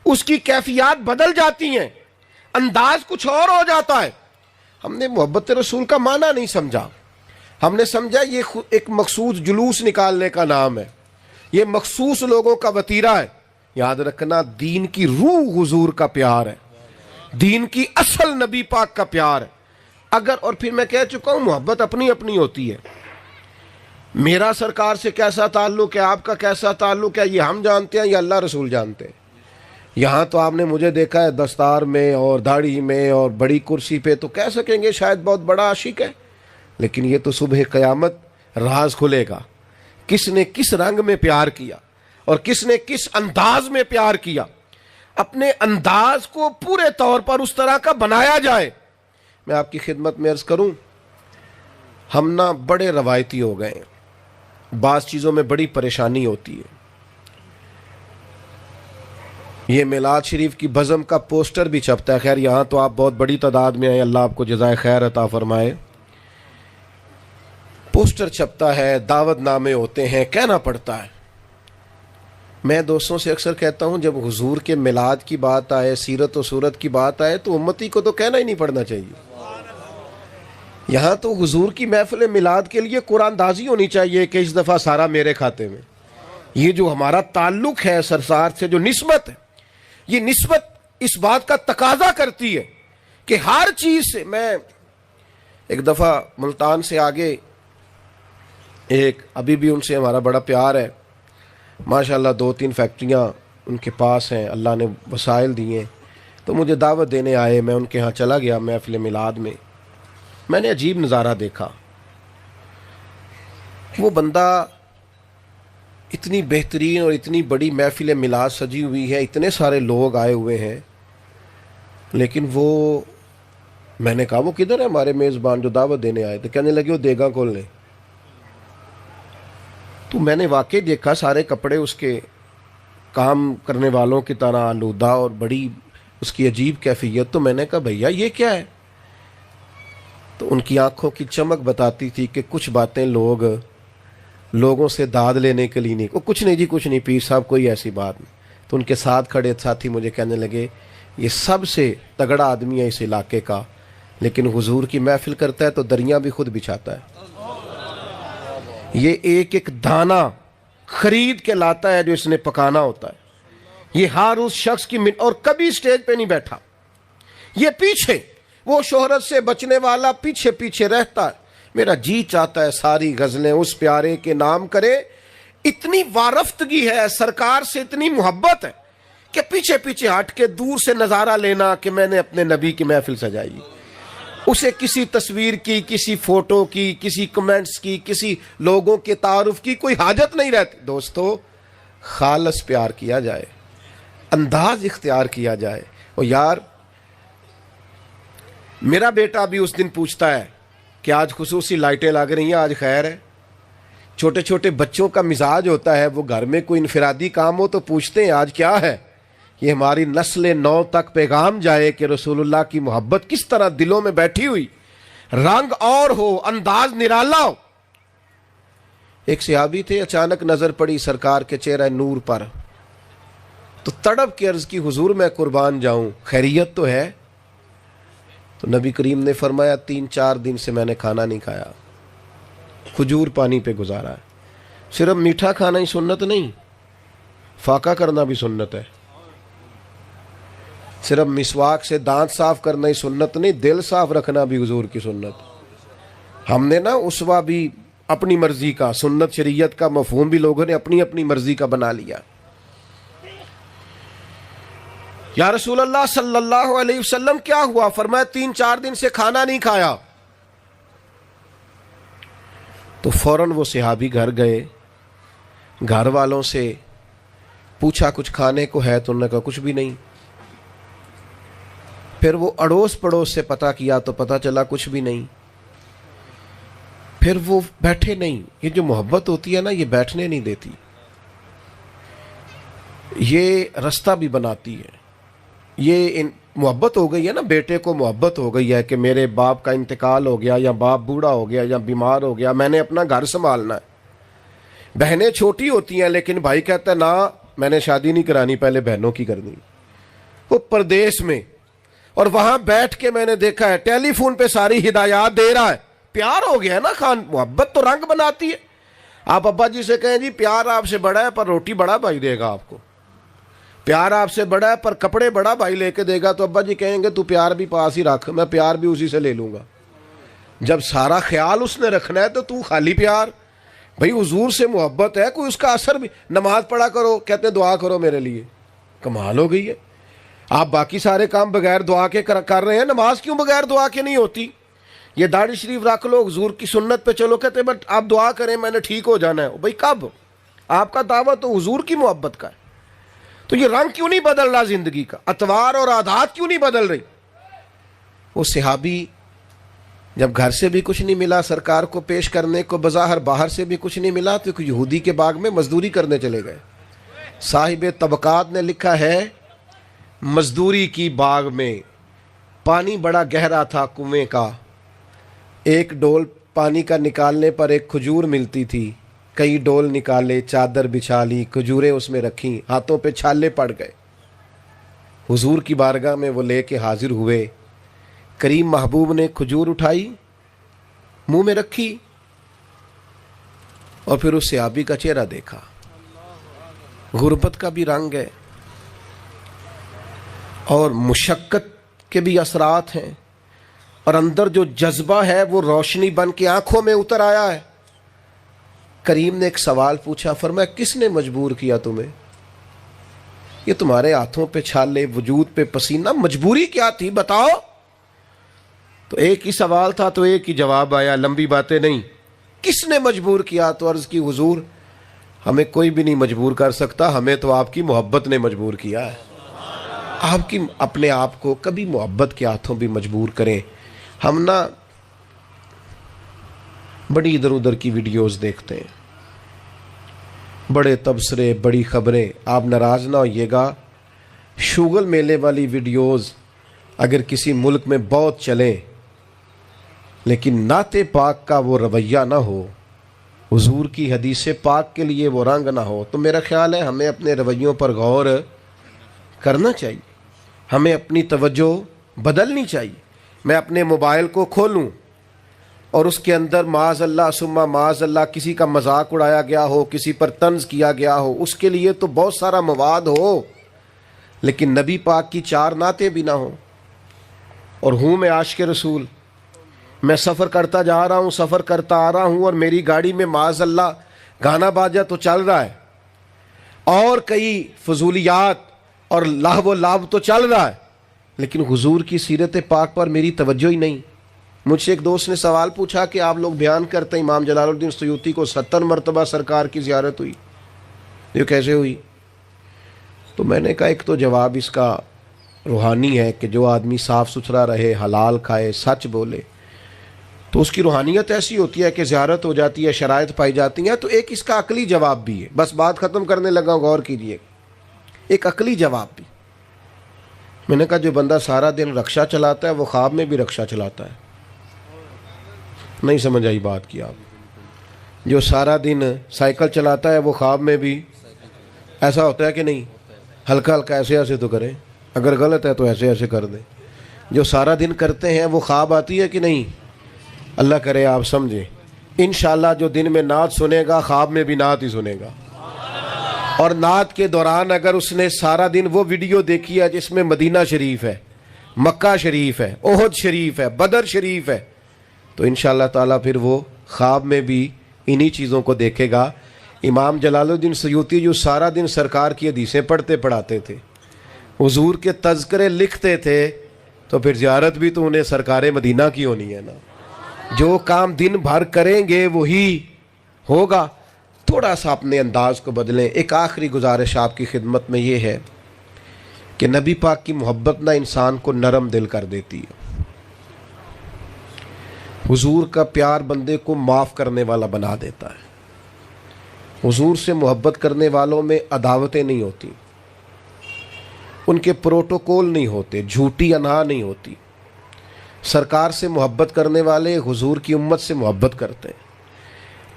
اس کی کیفیات بدل جاتی ہیں, انداز کچھ اور ہو جاتا ہے. ہم نے محبت رسول کا معنی نہیں سمجھا, ہم نے سمجھا یہ ایک مخصوص جلوس نکالنے کا نام ہے, یہ مخصوص لوگوں کا وتیرہ ہے. یاد رکھنا دین کی روح حضور کا پیار ہے, دین کی اصل نبی پاک کا پیار ہے. اگر, اور پھر میں کہہ چکا ہوں محبت اپنی اپنی ہوتی ہے. میرا سرکار سے کیسا تعلق ہے, آپ کا کیسا تعلق ہے, یہ ہم جانتے ہیں یا اللہ رسول جانتے ہیں. یہاں تو آپ نے مجھے دیکھا ہے دستار میں اور داڑھی میں اور بڑی کرسی پہ, تو کہہ سکیں گے شاید بہت بڑا عاشق ہے, لیکن یہ تو صبح قیامت راز کھلے گا کس نے کس رنگ میں پیار کیا اور کس نے کس انداز میں پیار کیا. اپنے انداز کو پورے طور پر اس طرح کا بنایا جائے. میں آپ کی خدمت میں عرض کروں, ہم نا بڑے روایتی ہو گئے ہیں, بعض چیزوں میں بڑی پریشانی ہوتی ہے. یہ میلاد شریف کی بزم کا پوسٹر بھی چھپتا ہے, خیر یہاں تو آپ بہت بڑی تعداد میں ہیں, اللہ آپ کو جزائے خیر عطا فرمائے. پوسٹر چھپتا ہے, دعوت نامے ہوتے ہیں, کہنا پڑتا ہے. میں دوستوں سے اکثر کہتا ہوں جب حضور کے میلاد کی بات آئے, سیرت و صورت کی بات آئے, تو امتی کو تو کہنا ہی نہیں پڑنا چاہیے. یہاں تو حضور کی محفل میلاد کے لیے قرآن دازی ہونی چاہیے کہ اس دفعہ سارا میرے کھاتے میں. یہ جو ہمارا تعلق ہے سرکار سے, جو نسبت ہے, یہ نسبت اس بات کا تقاضا کرتی ہے کہ ہر چیز سے. میں ایک دفعہ ملتان سے آگے ایک, ابھی بھی ان سے ہمارا بڑا پیار ہے, ماشاءاللہ 2-3 فیکٹریاں ان کے پاس ہیں, اللہ نے وسائل دیے, تو مجھے دعوت دینے آئے. میں ان کے ہاں چلا گیا محفل میلاد میں. میں نے عجیب نظارہ دیکھا. وہ بندہ, اتنی بہترین اور اتنی بڑی محفل میلاد سجی ہوئی ہے, اتنے سارے لوگ آئے ہوئے ہیں, لیکن وہ, میں نے کہا وہ کدھر ہے ہمارے میزبان جو دعوت دینے آئے؟ تو کہنے لگے وہ دیگا کھولنے. تو میں نے واقعی دیکھا سارے کپڑے اس کے کام کرنے والوں کی طرح آلودہ اور بڑی اس کی عجیب کیفیت. تو میں نے کہا بھیا یہ کیا ہے؟ تو ان کی آنکھوں کی چمک بتاتی تھی کہ کچھ باتیں لوگوں سے داد لینے کے لیے نہیں. کچھ نہیں جی, کچھ نہیں پیر صاحب, کوئی ایسی بات نہیں. تو ان کے ساتھ کھڑے ساتھی مجھے کہنے لگے یہ سب سے تگڑا آدمی ہے اس علاقے کا، لیکن حضور کی محفل کرتا ہے تو دریاں بھی خود بچھاتا ہے، یہ ایک ایک دانہ خرید کے لاتا ہے جو اس نے پکانا ہوتا ہے، یہ ہر اس شخص کی اور کبھی سٹیج پہ نہیں بیٹھا، یہ پیچھے، وہ شہرت سے بچنے والا پیچھے پیچھے رہتا ہے۔ میرا جی چاہتا ہے ساری غزلیں اس پیارے کے نام کرے، اتنی وارفتگی ہے سرکار سے، اتنی محبت ہے کہ پیچھے پیچھے ہٹ کے دور سے نظارہ لینا کہ میں نے اپنے نبی کی محفل سجائی، اسے کسی تصویر کی، کسی فوٹو کی، کسی کمنٹس کی، کسی لوگوں کے تعارف کی کوئی حاجت نہیں رہتی۔ دوستو، خالص پیار کیا جائے، انداز اختیار کیا جائے۔ اور یار میرا بیٹا بھی اس دن پوچھتا ہے کہ آج خصوصی لائٹیں لگ رہی ہیں، آج خیر ہے۔ چھوٹے چھوٹے بچوں کا مزاج ہوتا ہے، وہ گھر میں کوئی انفرادی کام ہو تو پوچھتے ہیں آج کیا ہے۔ یہ ہماری نسل نو تک پیغام جائے کہ رسول اللہ کی محبت کس طرح دلوں میں بیٹھی ہوئی، رنگ اور ہو، انداز نرالا ہو۔ ایک صحابی تھے، اچانک نظر پڑی سرکار کے چہرہ نور پر، تو تڑپ کے عرض کی حضور میں قربان جاؤں، خیریت تو ہے؟ تو نبی کریم نے فرمایا 3-4 دن سے میں نے کھانا نہیں کھایا، کھجور پانی پہ گزارا ہے۔ صرف میٹھا کھانا ہی سنت نہیں، فاقہ کرنا بھی سنت ہے۔ صرف مسواک سے دانت صاف کرنا ہی سنت نہیں، دل صاف رکھنا بھی حضور کی سنت۔ ہم نے نا اسوہ بھی اپنی مرضی کا، سنت شریعت کا مفہوم بھی لوگوں نے اپنی اپنی مرضی کا بنا لیا۔ یا رسول اللہ صلی اللہ علیہ وسلم کیا ہوا؟ فرمایا 3-4 دن سے کھانا نہیں کھایا۔ تو فوراً وہ صحابی گھر گئے، گھر والوں سے پوچھا کچھ کھانے کو ہے؟ تو انہوں نے کہا کچھ بھی نہیں۔ پھر وہ اڑوس پڑوس سے پتہ کیا تو پتہ چلا کچھ بھی نہیں۔ پھر وہ بیٹھے نہیں۔ یہ جو محبت ہوتی ہے نا، یہ بیٹھنے نہیں دیتی، یہ رستہ بھی بناتی ہے۔ یہ محبت ہو گئی ہے نا، بیٹے کو محبت ہو گئی ہے کہ میرے باپ کا انتقال ہو گیا، یا باپ بوڑھا ہو گیا، یا بیمار ہو گیا، میں نے اپنا گھر سنبھالنا ہے۔ بہنیں چھوٹی ہوتی ہیں لیکن بھائی کہتا ہے نا میں نے شادی نہیں کرانی، پہلے بہنوں کی کرنی۔ وہ پردیس میں، اور وہاں بیٹھ کے میں نے دیکھا ہے ٹیلی فون پہ ساری ہدایات دے رہا ہے۔ پیار ہو گیا ہے نا خان، محبت تو رنگ بناتی ہے۔ آپ ابا جی سے کہیں جی پیار آپ سے بڑا ہے پر روٹی بڑا بھائی دے گا آپ کو، پیار آپ سے بڑا ہے پر کپڑے بڑا بھائی لے کے دے گا، تو ابا جی کہیں گے تو پیار بھی پاس ہی رکھ، میں پیار بھی اسی سے لے لوں گا۔ جب سارا خیال اس نے رکھنا ہے تو خالی پیار؟ بھئی حضور سے محبت ہے، کوئی اس کا اثر بھی۔ نماز پڑھا کرو، کہتے ہیں دعا کرو میرے لیے، کمال ہو گئی ہے۔ آپ باقی سارے کام بغیر دعا کے کر رہے ہیں، نماز کیوں بغیر دعا کے نہیں ہوتی؟ یہ داڑھی شریف رکھ لو، حضور کی سنت پہ چلو، کہتے ہیں بٹ آپ دعا کریں میں نے ٹھیک ہو جانا ہے۔ بھئی کب؟ آپ کا دعویٰ تو حضور کی محبت کا ہے، تو یہ رنگ کیوں نہیں بدل رہا زندگی کا؟ اطوار اور عادات کیوں نہیں بدل رہی؟ وہ صحابی جب گھر سے بھی کچھ نہیں ملا سرکار کو پیش کرنے کو، بظاہر باہر سے بھی کچھ نہیں ملا، تو یہودی کے باغ میں مزدوری کرنے چلے گئے۔ صاحب طبقات نے لکھا ہے مزدوری کی باغ میں پانی بڑا گہرا تھا کنویں کا، ایک ڈول پانی کا نکالنے پر ایک کھجور ملتی تھی، کئی ڈول نکالے، چادر بچھا لی، کھجوریں اس میں رکھیں، ہاتھوں پہ چھالے پڑ گئے۔ حضور کی بارگاہ میں وہ لے کے حاضر ہوئے، کریم محبوب نے کھجور اٹھائی، منہ میں رکھی، اور پھر اس صحابی کا چہرہ دیکھا۔ غربت کا بھی رنگ ہے اور مشقت کے بھی اثرات ہیں، اور اندر جو جذبہ ہے وہ روشنی بن کے آنکھوں میں اتر آیا ہے۔ کریم نے ایک سوال پوچھا، فرمایا کس نے مجبور کیا تمہیں؟ یہ تمہارے ہاتھوں پہ چھالے، وجود پہ پسینہ، مجبوری کیا تھی بتاؤ؟ تو ایک ہی سوال تھا تو ایک ہی جواب آیا، لمبی باتیں نہیں۔ کس نے مجبور کیا؟ تو عرض کی حضور ہمیں کوئی بھی نہیں مجبور کر سکتا، ہمیں تو آپ کی محبت نے مجبور کیا ہے۔ آپ کی اپنے آپ کو کبھی محبت کے ہاتھوں بھی مجبور کریں۔ ہم نا بڑی ادھر ادھر کی ویڈیوز دیکھتے ہیں، بڑے تبصرے، بڑی خبریں۔ آپ ناراض نہ ہوئیے گا، شوگل میلے والی ویڈیوز اگر کسی ملک میں بہت چلیں لیکن نعت پاک کا وہ رویہ نہ ہو، حضور کی حدیث پاک کے لیے وہ رنگ نہ ہو، تو میرا خیال ہے ہمیں اپنے رویوں پر غور کرنا چاہیے. ہمیں اپنی توجہ بدلنی چاہیے. میں اپنے موبائل کو کھولوں اور اس کے اندر معاذ اللہ ثم معاذ اللہ کسی کا مذاق اڑایا گیا ہو, کسی پر طنز کیا گیا ہو, اس کے لیے تو بہت سارا مواد ہو, لیکن نبی پاک کی 4 نعتیں بھی نہ ہوں. اور ہوں میں عاشق رسول, میں سفر کرتا جا رہا ہوں, سفر کرتا آ رہا ہوں, اور میری گاڑی میں معاذ اللہ گانا باجا تو چل رہا ہے, اور کئی فضولیات اور لہو و لعب تو چل رہا ہے, لیکن حضور کی سیرت پاک پر میری توجہ ہی نہیں. مجھ سے ایک دوست نے سوال پوچھا کہ آپ لوگ بیان کرتے ہیں امام جلال الدین سیوطی کو 70 مرتبہ سرکار کی زیارت ہوئی, یہ کیسے ہوئی؟ تو میں نے کہا ایک تو جواب اس کا روحانی ہے کہ جو آدمی صاف ستھرا رہے, حلال کھائے, سچ بولے, تو اس کی روحانیت ایسی ہوتی ہے کہ زیارت ہو جاتی ہے, شرائط پائی جاتی ہیں. تو ایک اس کا عقلی جواب بھی ہے. بس بات ختم کرنے لگا, غور کیجئے. ایک عقلی جواب بھی. میں نے کہا جو بندہ سارا دن رکشہ چلاتا ہے وہ خواب میں بھی رکشہ چلاتا ہے. نہیں سمجھ آئی بات کی آپ؟ جو سارا دن سائیکل چلاتا ہے وہ خواب میں بھی ایسا ہوتا ہے کہ نہیں؟ ہلکا ہلکا ایسے ایسے تو کریں, اگر غلط ہے تو ایسے ایسے کر دیں. جو سارا دن کرتے ہیں وہ خواب آتی ہے کہ نہیں؟ اللہ کرے آپ سمجھیں. انشاءاللہ جو دن میں نعت سنے گا خواب میں بھی نعت ہی سنے گا. اور نعت کے دوران اگر اس نے سارا دن وہ ویڈیو دیکھی ہے جس میں مدینہ شریف ہے, مکہ شریف ہے, احد شریف ہے, بدر شریف ہے, تو انشاءاللہ تعالیٰ پھر وہ خواب میں بھی انہی چیزوں کو دیکھے گا. امام جلال الدین سیوطی جو سارا دن سرکار کی حدیثیں پڑھتے پڑھاتے تھے, حضور کے تذکرے لکھتے تھے, تو پھر زیارت بھی تو انہیں سرکار مدینہ کی ہونی ہے نا. جو کام دن بھر کریں گے وہی ہوگا. تھوڑا سا اپنے انداز کو بدلیں. ایک آخری گزارش آپ کی خدمت میں یہ ہے کہ نبی پاک کی محبت نہ انسان کو نرم دل کر دیتی ہے. حضور کا پیار بندے کو معاف کرنے والا بنا دیتا ہے. حضور سے محبت کرنے والوں میں عداوتیں نہیں ہوتی, ان کے پروٹوکول نہیں ہوتے, جھوٹی انہا نہیں ہوتی. سرکار سے محبت کرنے والے حضور کی امت سے محبت کرتے ہیں.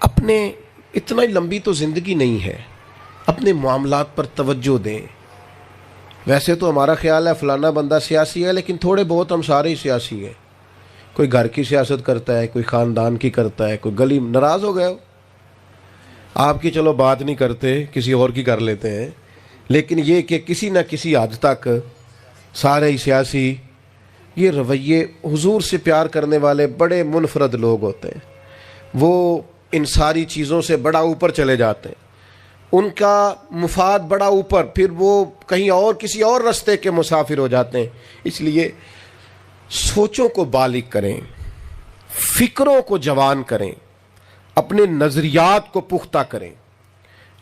اپنے اتنا لمبی تو زندگی نہیں ہے, اپنے معاملات پر توجہ دیں. ویسے تو ہمارا خیال ہے فلانا بندہ سیاسی ہے, لیکن تھوڑے بہت ہم سارے ہی سیاسی ہیں. کوئی گھر کی سیاست کرتا ہے, کوئی خاندان کی کرتا ہے, کوئی گلی. ناراض ہو گئے ہو آپ کی, چلو بات نہیں کرتے, کسی اور کی کر لیتے ہیں. لیکن یہ کہ کسی نہ کسی حد تک سارے ہی سیاسی. یہ رویے حضور سے پیار کرنے والے بڑے منفرد لوگ ہوتے ہیں. وہ ان ساری چیزوں سے بڑا اوپر چلے جاتے ہیں, ان کا مفاد بڑا اوپر, پھر وہ کہیں اور کسی اور راستے کے مسافر ہو جاتے ہیں. اس لیے سوچوں کو بالغ کریں, فکروں کو جوان کریں, اپنے نظریات کو پختہ کریں.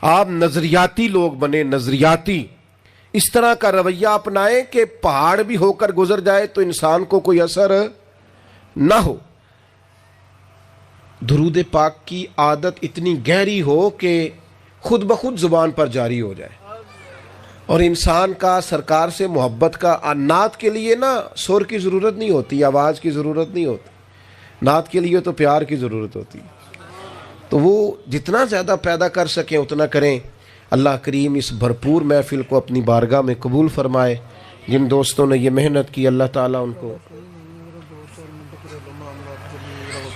آپ نظریاتی لوگ بنیں, نظریاتی. اس طرح کا رویہ اپنائیں کہ پہاڑ بھی ہو کر گزر جائے تو انسان کو کوئی اثر نہ ہو. درود پاک کی عادت اتنی گہری ہو کہ خود بخود زبان پر جاری ہو جائے, اور انسان کا سرکار سے محبت کا. نعت کے لیے نا سر کی ضرورت نہیں ہوتی, آواز کی ضرورت نہیں ہوتی. نعت کے لیے تو پیار کی ضرورت ہوتی. تو وہ جتنا زیادہ پیدا کر سکیں اتنا کریں. اللہ کریم اس بھرپور محفل کو اپنی بارگاہ میں قبول فرمائے. جن دوستوں نے یہ محنت کی اللہ تعالیٰ ان کو.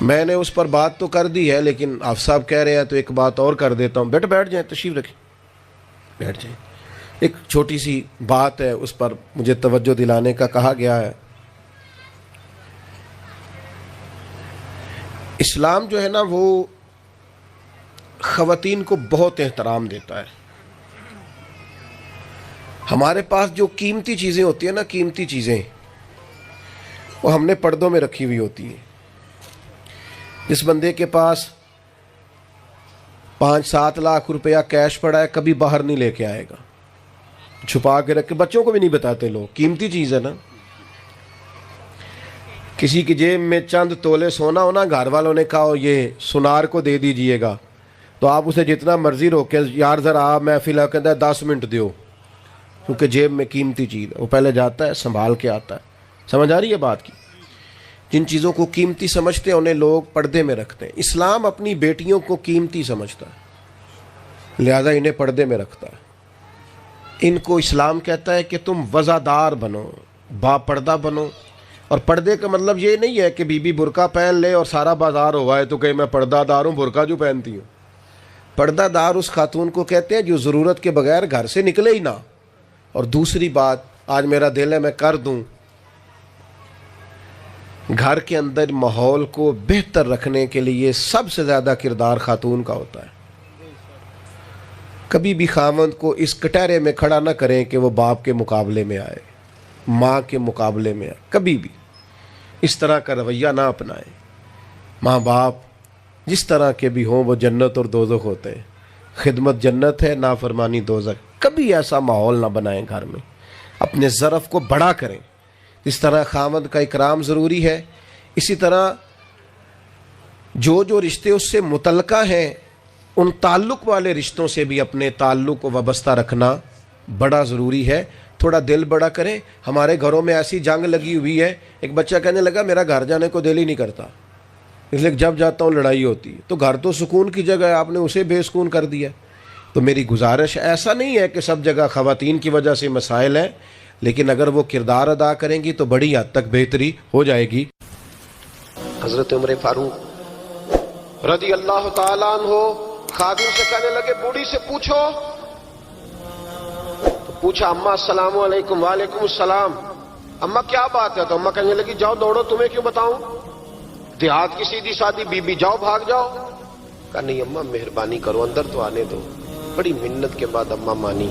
میں نے اس پر بات تو کر دی ہے, لیکن آپ صاحب کہہ رہے ہیں تو ایک بات اور کر دیتا ہوں. بیٹھ جائیں, تشریف رکھیں, بیٹھ جائیں. ایک چھوٹی سی بات ہے, اس پر مجھے توجہ دلانے کا کہا گیا ہے. اسلام جو ہے نا وہ خواتین کو بہت احترام دیتا ہے. ہمارے پاس جو قیمتی چیزیں ہوتی ہیں نا, قیمتی چیزیں, وہ ہم نے پردوں میں رکھی ہوئی ہوتی ہیں. جس بندے کے پاس 5-7 لاکھ روپیہ کیش پڑا ہے, کبھی باہر نہیں لے کے آئے گا, چھپا کے رکھے. بچوں کو بھی نہیں بتاتے لوگ, قیمتی چیز ہے نا. کسی کی جیب میں چند تولے سونا ہونا, گھر والوں نے کہا یہ سنار کو دے دیجئے گا, تو آپ اسے جتنا مرضی روکے, یار ذرا آپ محفل کہتا ہے 10 منٹ دیو, کیونکہ جیب میں قیمتی چیز ہے. وہ پہلے جاتا ہے سنبھال کے آتا ہے. سمجھ آ رہی ہے بات کی؟ جن چیزوں کو قیمتی سمجھتے ہیں انہیں لوگ پردے میں رکھتے ہیں. اسلام اپنی بیٹیوں کو قیمتی سمجھتا ہے, لہذا انہیں پردے میں رکھتا ہے. ان کو اسلام کہتا ہے کہ تم وزادار بنو، با پردہ بنو. اور پردے کا مطلب یہ نہیں ہے کہ بی بی برقع پہن لے اور سارا بازار ہوا ہے تو کہ میں پردہ دار ہوں، برقع جو پہنتی ہوں. پردہ دار اس خاتون کو کہتے ہیں جو ضرورت کے بغیر گھر سے نکلے ہی نہ. اور دوسری بات، آج میرا دل ہے میں کر دوں، گھر کے اندر ماحول کو بہتر رکھنے کے لیے سب سے زیادہ کردار خاتون کا ہوتا ہے. کبھی بھی خاوند کو اس کٹہرے میں کھڑا نہ کریں کہ وہ باپ کے مقابلے میں آئے، ماں کے مقابلے میں آئے. کبھی بھی اس طرح کا رویہ نہ اپنائیں. ماں باپ جس طرح کے بھی ہوں وہ جنت اور دوزخ ہوتے ہیں. خدمت جنت ہے، نافرمانی دوزخ. کبھی ایسا ماحول نہ بنائیں گھر میں. اپنے ظرف کو بڑا کریں. اس طرح خاوند کا اکرام ضروری ہے، اسی طرح جو رشتے اس سے متعلقہ ہیں ان تعلق والے رشتوں سے بھی اپنے تعلق کو وابستہ رکھنا بڑا ضروری ہے. تھوڑا دل بڑا کریں. ہمارے گھروں میں ایسی جنگ لگی ہوئی ہے، ایک بچہ کہنے لگا میرا گھر جانے کو دل ہی نہیں کرتا، اس لیے جب جاتا ہوں لڑائی ہوتی ہے. تو گھر تو سکون کی جگہ ہے، آپ نے اسے بے سکون کر دیا. تو میری گزارش ایسا نہیں ہے کہ سب جگہ خواتین کی وجہ سے مسائل ہیں، لیکن اگر وہ کردار ادا کریں گی تو بڑی حد تک بہتری ہو جائے گی. حضرت عمر فاروق رضی اللہ تعالیٰ عنہ خادم سے کہنے لگے بوڑھی سے پوچھو. تو پوچھا اماں السلام علیکم. وعلیکم السلام. اماں کیا بات ہے؟ تو اماں کہنے لگی جاؤ دوڑو، تمہیں کیوں بتاؤں، دیہات کی سیدھی سادی بی بی، جاؤ بھاگ جاؤ. کہا نہیں اماں مہربانی کرو، اندر تو آنے دو. بڑی منت کے بعد اماں مانی.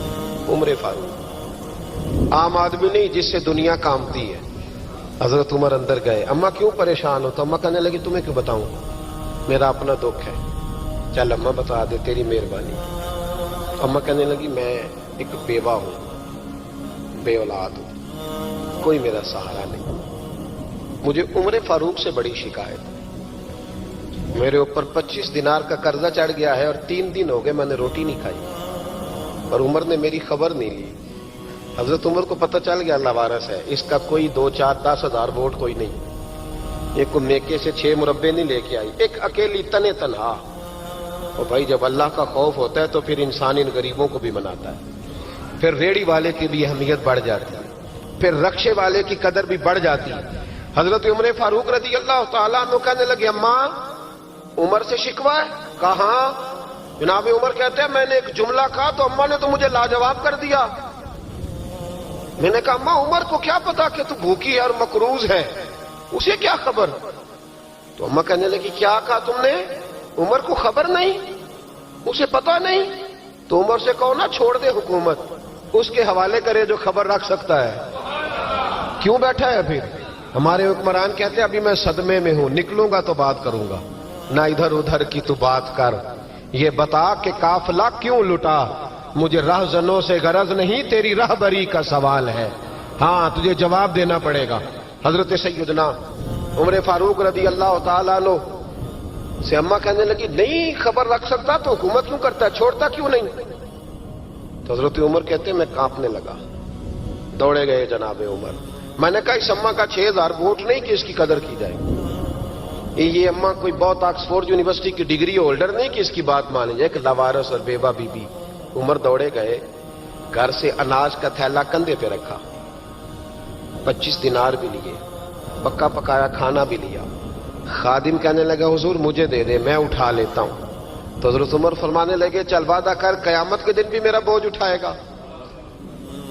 عمر فاروق عام آدمی نہیں جس سے دنیا کامتی ہے. حضرت عمر اندر گئے. اماں کیوں پریشان ہو؟ تو اماں کہنے لگی تمہیں کیوں بتاؤں، میرا اپنا دکھ ہے. چل اماں بتا دے، تیری مہربانی. اماں کہنے لگی میں ایک بیوہ ہوں، بے اولاد ہوں، کوئی میرا سہارا نہیں. مجھے عمر فاروق سے بڑی شکایت ہے. میرے اوپر 25 دینار کا قرضہ چڑھ گیا ہے اور 3 دن ہو گئے میں نے روٹی نہیں کھائی، اور عمر نے میری خبر نہیں لی. حضرت عمر کو پتہ چل گیا اللہ وارث ہے، اس کا کوئی 2 4 10 ہزار ووٹ کوئی نہیں. یہ کوئی میکے سے 6 مربے نہیں لے کے آئی، ایک اکیلی تنے تنہا. اور بھائی جب اللہ کا خوف ہوتا ہے تو پھر انسان ان غریبوں کو بھی مناتا ہے. پھر ریڑھی والے کی بھی اہمیت بڑھ جاتی ہے، پھر رکشے والے کی قدر بھی بڑھ جاتی ہے. حضرت عمر فاروق رضی اللہ تعالیٰ عنہ کہنے لگے اماں عمر سے شکوہ ہے؟ کہاں؟ جناب عمر کہتے ہیں میں نے ایک جملہ کہا تو اماں نے تو مجھے لاجواب کر دیا. میں نے کہا اماں عمر کو کیا پتا کہ تو بھوکی ہے اور مقروض ہے، اسے کیا خبر؟ تو اماں کہنے لگی کیا کہا تم نے؟ عمر کو خبر نہیں، اسے پتا نہیں؟ تو عمر سے کہو نا چھوڑ دے حکومت، اس کے حوالے کرے جو خبر رکھ سکتا ہے. کیوں بیٹھا ہے پھر؟ ہمارے حکمران کہتے ہیں ابھی میں صدمے میں ہوں، نکلوں گا تو بات کروں گا. نہ ادھر ادھر کی تو بات کر، یہ بتا کہ قافلہ کیوں لٹا. مجھے رہزنوں سے غرض نہیں، تیری رہبری کا سوال ہے. ہاں تجھے جواب دینا پڑے گا. حضرت سیدنا عمر فاروق رضی اللہ تعالیٰ عنہ سے اماں کہنے لگی نہیں خبر رکھ سکتا تو حکومت کیوں کرتا ہے، چھوڑتا کیوں نہیں؟ تو حضرت عمر کہتے ہیں میں کانپنے لگا. دوڑے گئے جناب عمر. میں نے کہا اس اماں کا 6000 ووٹ نہیں کہ اس کی قدر کی جائے. یہ اماں کوئی بہت آکسفورڈ یونیورسٹی کی ڈگری ہولڈر نہیں کہ اس کی بات مانی جائے کہ لاوارث اور بیوہ بی بی. عمر دوڑے گئے، گھر سے اناج کا تھیلا کندھے پہ رکھا، 25 دینار بھی لیے، پکا پکایا کھانا بھی لیا. خادم کہنے لگا حضور مجھے دے دے میں اٹھا لیتا ہوں. تو حضرت عمر فرمانے لگے چل وعدہ کر قیامت کے دن بھی میرا بوجھ اٹھائے گا.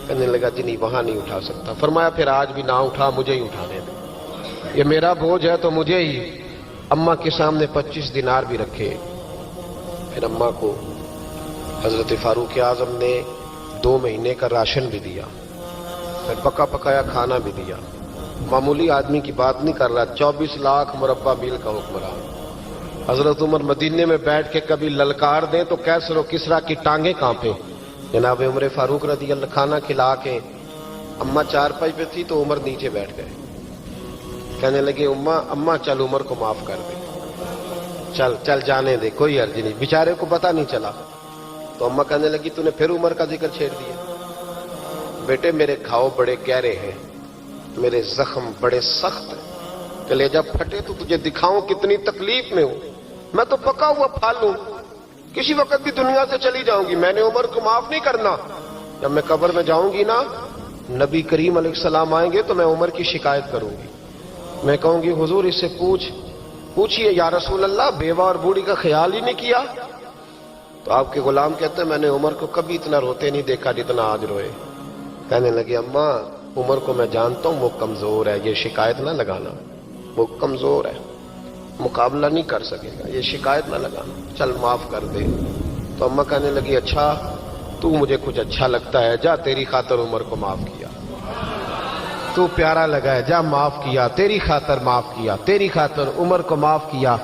کہنے لگا جی نہیں وہاں نہیں اٹھا سکتا. فرمایا پھر آج بھی نہ اٹھا، مجھے ہی اٹھانے دے، یہ میرا بوجھ ہے تو مجھے ہی. اماں کے سامنے 25 دینار بھی رکھے. پھر اماں کو حضرت فاروق اعظم نے 2 مہینے کا راشن بھی دیا، پھر پکا پکایا کھانا بھی دیا. معمولی آدمی کی بات نہیں کر رہا، 24 لاکھ مربع میل کا حکمران. حضرت عمر مدینے میں بیٹھ کے کبھی للکار دیں تو کیسر و کسرا کی ٹانگیں کانپیں. جناب عمر فاروق رضی اللہ کھانا کھلا کے اماں چارپائی پہ تھی تو عمر نیچے بیٹھ گئے. کہنے لگے اماں چل عمر کو معاف کر دے، چل چل جانے دے، کوئی عرض نہیں، بیچارے کو پتہ نہیں چلا. تو اماں کہنے لگی تو نے پھر عمر کا ذکر چھیڑ دیا. بیٹے میرے گھاؤ بڑے گہرے ہیں، میرے زخم بڑے سخت ہیں، کلیجہ پھٹے تو تجھے دکھاؤں کتنی تکلیف میں ہوں. میں تو پکا ہوا پھال ہوں، کسی وقت بھی دنیا سے چلی جاؤں گی. میں نے عمر کو معاف نہیں کرنا. جب میں قبر میں جاؤں گی نا، نبی کریم علیہ السلام آئیں گے تو میں عمر کی شکایت کروں گی. میں کہوں گی حضور اس سے پوچھئے یا رسول اللہ بیوہ اور بوڑھی کا خیال ہی نہیں کیا؟ تو آپ کے غلام کہتے ہیں میں نے عمر کو کبھی اتنا روتے نہیں دیکھا جتنا آج روئے. کہنے لگے اماں عمر کو میں جانتا ہوں وہ کمزور ہے، یہ شکایت نہ لگانا، وہ کمزور ہے، مقابلہ نہیں کر سکے گا، یہ شکایت نہ لگانا، چل معاف کر دے. تو اماں کہنے لگی اچھا تو مجھے کچھ اچھا لگتا ہے، جا تیری خاطر عمر کو معاف کیا، تو پیارا لگا ہے، جا معاف کیا، تیری خاطر معاف کیا، تیری خاطر عمر کو معاف کیا.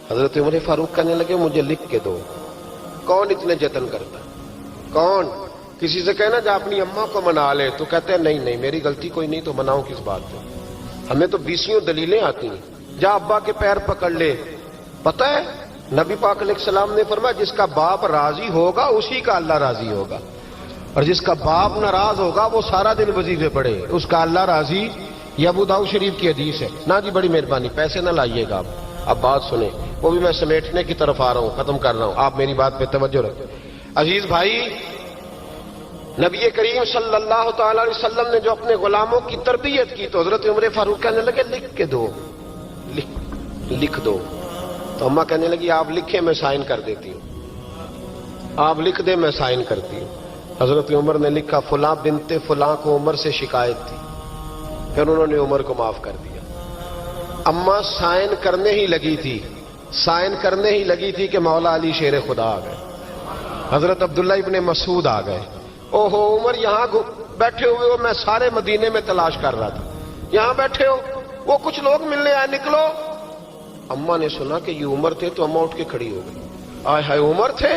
حضرت عمر فاروق کہنے لگے مجھے لکھ کے دو. کون اتنے جتن کرتا ہے؟ کون؟ کسی سے کہنا جا اپنی اماں کو منا لے، تو کہتے ہیں نہیں نہیں میری غلطی کوئی نہیں تو مناؤں کس بات پہ؟ ہمیں تو 20 دلیلیں آتی ہیں. جا ابا کے پیر پکڑ لے. پتہ ہے نبی پاک علیہ السلام نے فرمایا جس کا باپ راضی ہوگا اسی کا اللہ راضی ہوگا، اور جس کا باپ ناراض ہوگا وہ سارا دن وظیفے پڑھے اس کا اللہ راضی. یہ ابو داؤد شریف کی حدیث ہے. نا جی بڑی مہربانی پیسے نہ لائیے گا. اب بات سنیں، وہ بھی میں سمیٹنے کی طرف آ رہا ہوں، ختم کر رہا ہوں، آپ میری بات پہ توجہ رکھیں. عزیز بھائی، نبی کریم صلی اللہ تعالی علیہ وسلم نے جو اپنے غلاموں کی تربیت کی تو حضرت عمر فاروق کہنے لگے لکھ کے دو، لکھ دو. تو اماں کہنے لگی آپ لکھیں میں سائن کر دیتی ہوں، آپ لکھ دیں میں سائن کرتی ہوں. حضرت عمر نے لکھا فلاں بنت فلاں کو عمر سے شکایت تھی، پھر انہوں نے عمر کو معاف کر دیا. اماں سائن کرنے ہی لگی تھی کہ مولا علی شیر خدا آ گئے، حضرت عبداللہ ابن مسعود آ گئے. اوہو عمر یہاں بیٹھے ہوئے ہو، میں سارے مدینے میں تلاش کر رہا تھا، یہاں بیٹھے ہو، وہ کچھ لوگ ملنے آئے، نکلو. اماں نے سنا کہ یہ عمر تھے تو اماں اٹھ کے کھڑی ہو گئی. آئے ہائے عمر تھے،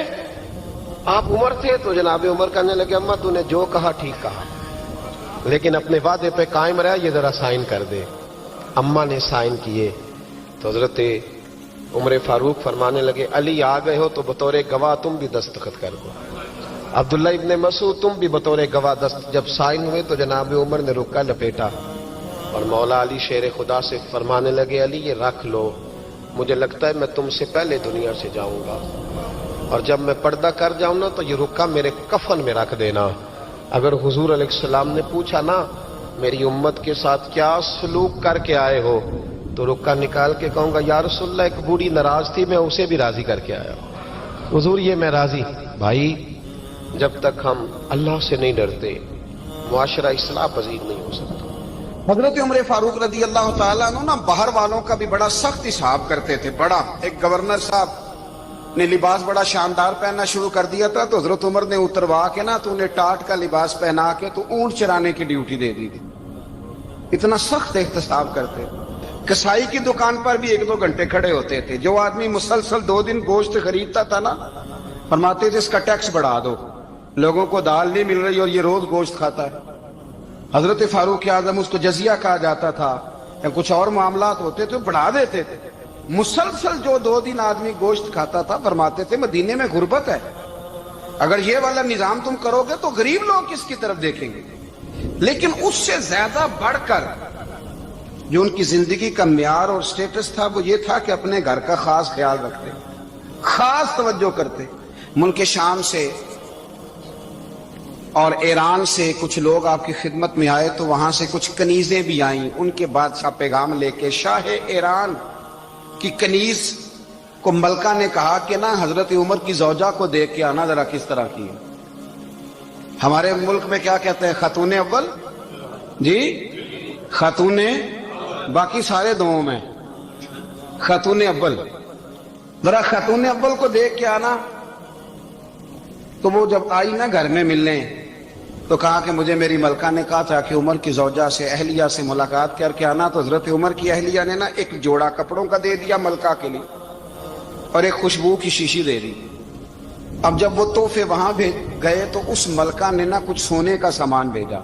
آپ عمر تھے؟ تو جناب عمر کہنے لگے اماں تو نے جو کہا ٹھیک کہا، لیکن اپنے وعدے پہ قائم رہا، یہ ذرا سائن کر دے. اماں نے سائن کیے تو حضرت عمر فاروق فرمانے لگے علی آ گئے ہو تو بطور گواہ تم بھی دستخط کر دو، عبداللہ ابن مسعود تم بھی بطور گواہ جب سائن ہوئے تو جناب عمر نے رکا لپیٹا اور مولا علی شیر خدا سے فرمانے لگے علی یہ رکھ لو، مجھے لگتا ہے میں تم سے پہلے دنیا سے جاؤں گا، اور جب میں پردہ کر جاؤں نا تو یہ رکا میرے کفن میں رکھ دینا. اگر حضور علیہ السلام نے پوچھا نا میری امت کے ساتھ کیا سلوک کر کے آئے ہو تو رکا نکال کے کہوں گا یا رسول اللہ ایک بوڑھی ناراض تھی میں اسے بھی راضی کر کے آیا حضور یہ میں راضی. بھائی جب تک ہم اللہ سے نہیں ڈرتے معاشرہ اصلاح پذیر نہیں ہو سکتا. حضرت عمر فاروق رضی اللہ تعالیٰ عنہ نا باہر والوں کا بھی بڑا سخت حساب کرتے تھے. بڑا ایک گورنر صاحب نے لباس بڑا شاندار پہننا شروع کر دیا تھا تو حضرت عمر نے اتروا کے نا تو انہیں ٹاٹ کا لباس پہنا کے تو اونٹ چرانے کی ڈیوٹی دے دی تھی. اتنا سخت احتساب کرتے. کسائی کی دکان پر بھی 1-2 گھنٹے کھڑے ہوتے تھے. جو آدمی مسلسل 2 دن گوشت خریدتا تھا نا فرماتے تھے اس کا ٹیکس بڑھا دو، لوگوں کو دال نہیں مل رہی اور یہ روز گوشت کھاتا ہے. حضرت فاروق اعظم اس کو جزیہ کہا جاتا تھا یا کچھ اور معاملات ہوتے تھے بڑھا دیتے تھے. مسلسل جو 2 دن آدمی گوشت کھاتا تھا فرماتے تھے مدینے میں غربت ہے، اگر یہ والا نظام تم کرو گے تو غریب لوگ کس کی طرف دیکھیں گے. لیکن اس سے زیادہ بڑھ کر جو ان کی زندگی کا معیار اور سٹیٹس تھا وہ یہ تھا کہ اپنے گھر کا خاص خیال رکھتے، خاص توجہ کرتے. ملک شام سے اور ایران سے کچھ لوگ آپ کی خدمت میں آئے تو وہاں سے کچھ کنیزیں بھی آئیں. ان کے بادشاہ پیغام لے کے شاہ ایران کی کنیز کو ملکہ نے کہا کہ نا حضرت عمر کی زوجہ کو دیکھ کے آنا ذرا کس طرح کی ہے. ہمارے ملک میں کیا کہتے ہیں خاتون اول جی، خاتون باقی سارے دووں میں خاتون اول، ذرا خاتون اول کو دیکھ کے آنا. تو وہ جب آئی نا گھر میں ملنے تو کہا کہ مجھے میری ملکہ نے کہا تھا کہ عمر کی زوجہ سے اہلیہ سے ملاقات کر کے آنا. تو حضرت عمر کی اہلیہ نے نا ایک جوڑا کپڑوں کا دے دیا ملکہ کے لیے اور ایک خوشبو کی شیشی دے دی. اب جب وہ تحفے وہاں گئے تو اس ملکہ نے نا کچھ سونے کا سامان بھیجا،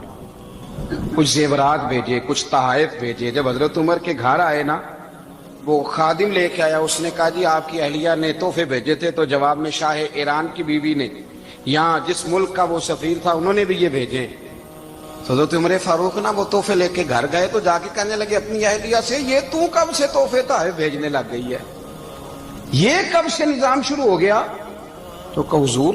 کچھ زیورات بھیجے، کچھ تحائف بھیجے. جب حضرت عمر کے گھر آئے نا وہ خادم لے کے آیا، اس نے کہا جی آپ کی اہلیہ نے تحفے بھیجے تھے. تو جواب میں شاہ ایران کی بیوی نے یہاں جس ملک کا وہ سفیر تھا انہوں نے بھی یہ بھیجے. حضرت عمر فاروق نا وہ تحفے لے کے گھر گئے تو جا کے کہنے لگے اپنی اہلیہ سے یہ تو کب سے تحفے تحائف بھیجنے لگ گئی ہے، یہ کب سے نظام شروع ہو گیا؟ تو کہ حضور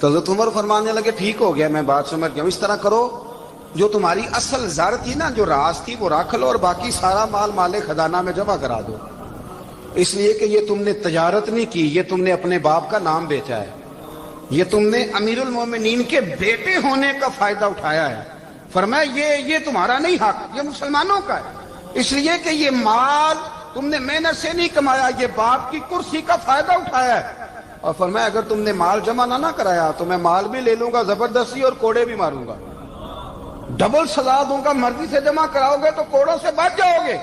تو حضرت عمر فرمانے لگے ٹھیک ہو گیا، میں بات سمجھ گیا ہوں، اس طرح کرو جو تمہاری اصل زر تھی نا، جو راز تھی، وہ رکھ لو اور باقی سارا مال مال خزانہ میں جمع کرا دو، اس لیے کہ یہ تم نے تجارت نہیں کی، یہ تم نے اپنے باپ کا نام بیچا ہے، یہ تم نے امیر المومنین کے بیٹے ہونے کا فائدہ اٹھایا ہے۔ فرمایا یہ تمہارا نہیں حق، یہ مسلمانوں کا ہے، اس لیے کہ یہ مال تم نے محنت سے نہیں کمایا، یہ باپ کی کرسی کا فائدہ اٹھایا ہے۔ اور فرمایا اگر تم نے مال جمع نہ کرایا تو میں مال بھی لے لوں گا زبردستی اور کوڑے بھی ماروں گا، ڈبل سزا دوں گا، مرضی سے جمع کراؤ گے تو کوڑوں سے بچ جاؤ گے۔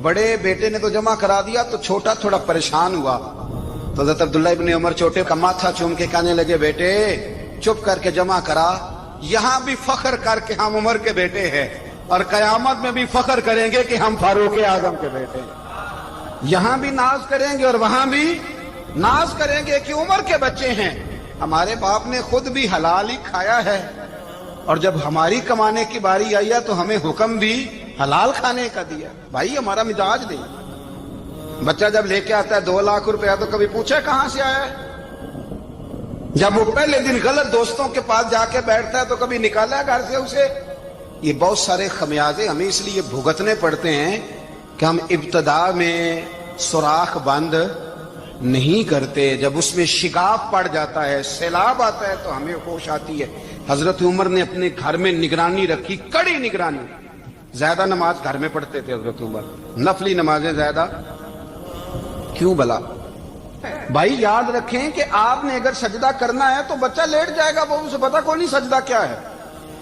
بڑے بیٹے نے تو جمع کرا دیا تو چھوٹا تھوڑا پریشان ہوا، تو حضرت عبداللہ ابن عمر چھوٹے کا ماتھا چوم کے کہنے لگے بیٹے چپ کر کے جمع کرا، یہاں بھی فخر کر کے ہم عمر کے بیٹے ہیں اور قیامت میں بھی فخر کریں گے کہ ہم فاروق اعظم کے بیٹے ہیں، یہاں بھی ناز کریں گے اور وہاں بھی ناز کریں گے کہ عمر کے بچے ہیں، ہمارے باپ نے خود بھی حلال ہی کھایا ہے اور جب ہماری کمانے کی باری آئی ہے تو ہمیں حکم بھی حلال کھانے کا دیا۔ بھائی ہمارا مزاج نہیں، بچہ جب لے کے آتا ہے 2 لاکھ روپیہ تو کبھی پوچھے کہاں سے آیا ہے، جب وہ پہلے دن غلط دوستوں کے پاس جا کے بیٹھتا ہے تو کبھی نکالا ہے گھر سے اسے۔ یہ بہت سارے خمیازے ہمیں اس لیے بھگتنے پڑتے ہیں کہ ہم ابتدا میں سوراخ بند نہیں کرتے، جب اس میں شگاف پڑ جاتا ہے، سیلاب آتا ہے تو ہمیں ہوش آتی ہے۔ حضرت عمر نے اپنے گھر میں نگرانی رکھی، کڑی نگرانی، زیادہ نماز گھر میں پڑھتے تھے حضرت عمر، نفلی نمازیں زیادہ کیوں بلا؟ بھائی یاد رکھیں کہ آپ نے اگر سجدہ کرنا ہے تو بچہ لیٹ جائے گا، وہ اسے پتا کوئی نہیں سجدہ کیا ہے،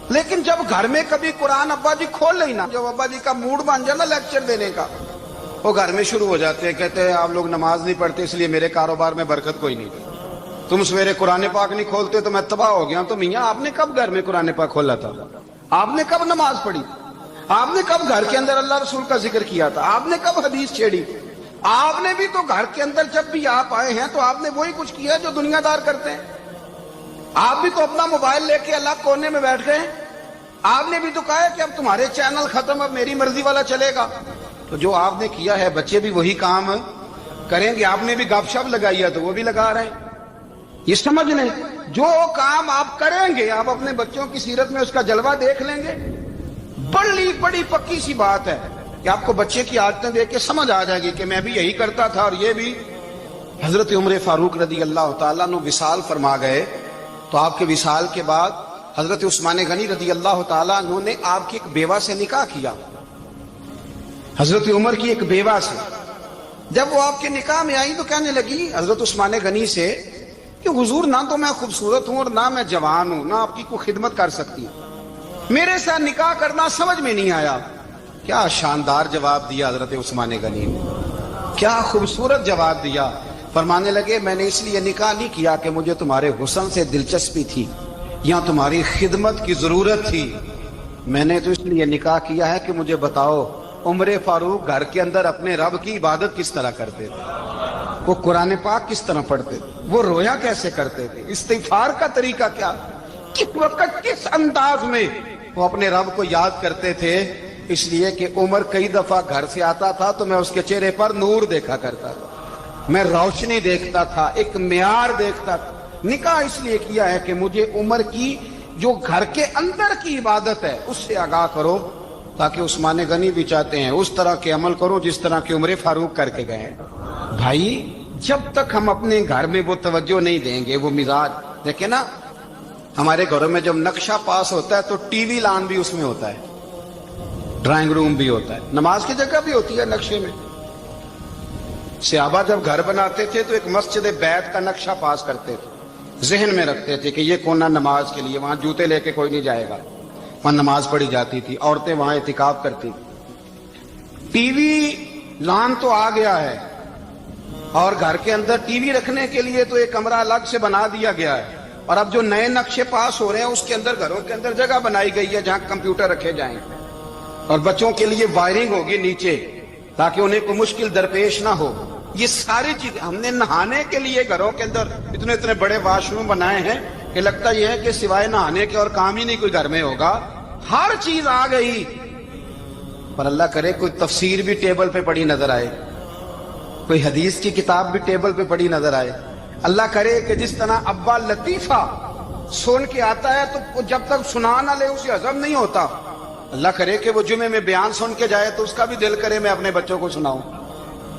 لیکن جب گھر میں کبھی قرآن ابا جی کھول لیں نا، جب ابا جی کا موڈ بن جائے نا لیکچر دینے کا، وہ گھر میں شروع ہو جاتے ہیں، کہتے ہیں آپ لوگ نماز نہیں پڑھتے اس لیے میرے کاروبار میں برکت کوئی نہیں، تم سویرے قرآن پاک نہیں کھولتے تو میں تباہ ہو گیا۔ تو میاں آپ نے کب گھر میں قرآن پاک کھولا تھا؟ آپ نے کب نماز پڑھی؟ آپ نے کب گھر کے اندر اللہ رسول کا ذکر کیا تھا؟ آپ نے کب حدیث چھیڑی؟ آپ نے بھی تو گھر کے اندر جب بھی آپ آئے ہیں تو آپ نے وہی کچھ کیا جو دنیا دار کرتے ہیں، آپ بھی تو اپنا موبائل لے کے الگ کونے میں بیٹھ گئے، آپ نے بھی تو کہا ہے کہ اب تمہارے چینل ختم، اب میری مرضی والا چلے گا۔ تو جو آپ نے کیا ہے بچے بھی وہی کام کریں گے، آپ نے بھی گپ شپ لگائی ہے تو وہ بھی لگا رہے ہیں۔ یہ سمجھ لیں جو کام آپ کریں گے آپ اپنے بچوں کی سیرت میں اس کا جلوہ دیکھ لیں گے۔ بڑی پکی سی بات ہے کہ آپ کو بچے کی عادتیں دیکھ کے سمجھ آ جائے گی کہ میں بھی یہی کرتا تھا اور یہ بھی۔ حضرت عمر فاروق رضی اللہ تعالیٰ عنہ وصال فرما گئے تو آپ کے وصال کے بعد حضرت عثمان غنی رضی اللہ تعالیٰ عنہ نے آپ کی ایک بیوہ سے نکاح کیا، حضرت عمر کی ایک بیوہ سے۔ جب وہ آپ کے نکاح میں آئی تو کہنے لگی حضرت عثمان غنی سے کہ حضور نہ تو میں خوبصورت ہوں اور نہ میں جوان ہوں، نہ آپ کی کوئی خدمت کر سکتی ہوں، میرے ساتھ نکاح کرنا سمجھ میں نہیں آیا۔ کیا شاندار جواب دیا حضرت عثمان غنی نے، کیا خوبصورت جواب دیا۔ فرمانے لگے میں نے اس لیے نکاح نہیں کیا کہ مجھے تمہارے حسن سے دلچسپی تھی یا تمہاری خدمت کی ضرورت تھی، میں نے تو اس لیے نکاح کیا ہے کہ مجھے بتاؤ عمر فاروق گھر کے اندر اپنے رب کی عبادت کس طرح کرتے تھے، وہ قرآن پاک کس طرح پڑھتے تھے، وہ رویا کیسے کرتے تھے، استغفار کا طریقہ کیا، کس وقت کس انداز میں وہ اپنے رب کو یاد کرتے تھے۔ اس لیے کہ عمر کئی دفعہ گھر سے آتا تھا تو میں اس کے چہرے پر نور دیکھا کرتا تھا، میں روشنی دیکھتا تھا، ایک معیار دیکھتا تھا۔ نکاح اس لیے کیا ہے کہ مجھے عمر کی جو گھر کے اندر کی عبادت ہے اس سے آگاہ کرو، تاکہ عثمان غنی بھی چاہتے ہیں اس طرح کے عمل کرو جس طرح کہ عمر فاروق کر کے گئے۔ بھائی جب تک ہم اپنے گھر میں وہ توجہ نہیں دیں گے، وہ مزاج دیکھیں نا، ہمارے گھروں میں جب نقشہ پاس ہوتا ہے تو ٹی وی لان بھی اس میں ہوتا ہے، ڈرائنگ روم بھی ہوتا ہے، نماز کی جگہ بھی ہوتی ہے نقشے میں۔ صحابہ جب گھر بناتے تھے تو ایک مسجد بیت کا نقشہ پاس کرتے تھے، ذہن میں رکھتے تھے کہ یہ کونا نماز کے لیے، وہاں جوتے لے کے کوئی نہیں جائے گا، وہاں نماز پڑھی جاتی تھی، عورتیں وہاں اعتکاف کرتی تھی۔ ٹی وی لان تو آ گیا ہے اور گھر کے اندر ٹی وی رکھنے کے لیے تو ایک کمرہ الگ سے بنا دیا گیا ہے، اور اب جو نئے نقشے پاس ہو رہے ہیں اس کے اندر گھروں کے اندر جگہ بنائی گئی ہے جہاں کمپیوٹر رکھے جائیں، اور بچوں کے لیے وائرنگ ہوگی نیچے تاکہ انہیں کوئی مشکل درپیش نہ ہو۔ یہ ساری چیزیں ہم نے نہانے کے لیے گھروں کے اندر اتنے بڑے واش روم بنائے ہیں کہ لگتا یہ ہے کہ سوائے نہانے کے اور کام ہی نہیں کوئی گھر میں ہوگا، ہر چیز آ گئی۔ پر اللہ کرے کوئی تفسیر بھی ٹیبل پہ پڑی نظر آئے، کوئی حدیث کی کتاب بھی ٹیبل پہ پڑی نظر آئے، اللہ کرے کہ جس طرح ابا لطیفہ سن کے آتا ہے تو جب تک سنا نہ لے اسے ہضم نہیں ہوتا، اللہ کرے کہ وہ جمعے میں بیان سن کے جائے تو اس کا بھی دل کرے میں اپنے بچوں کو سناؤں،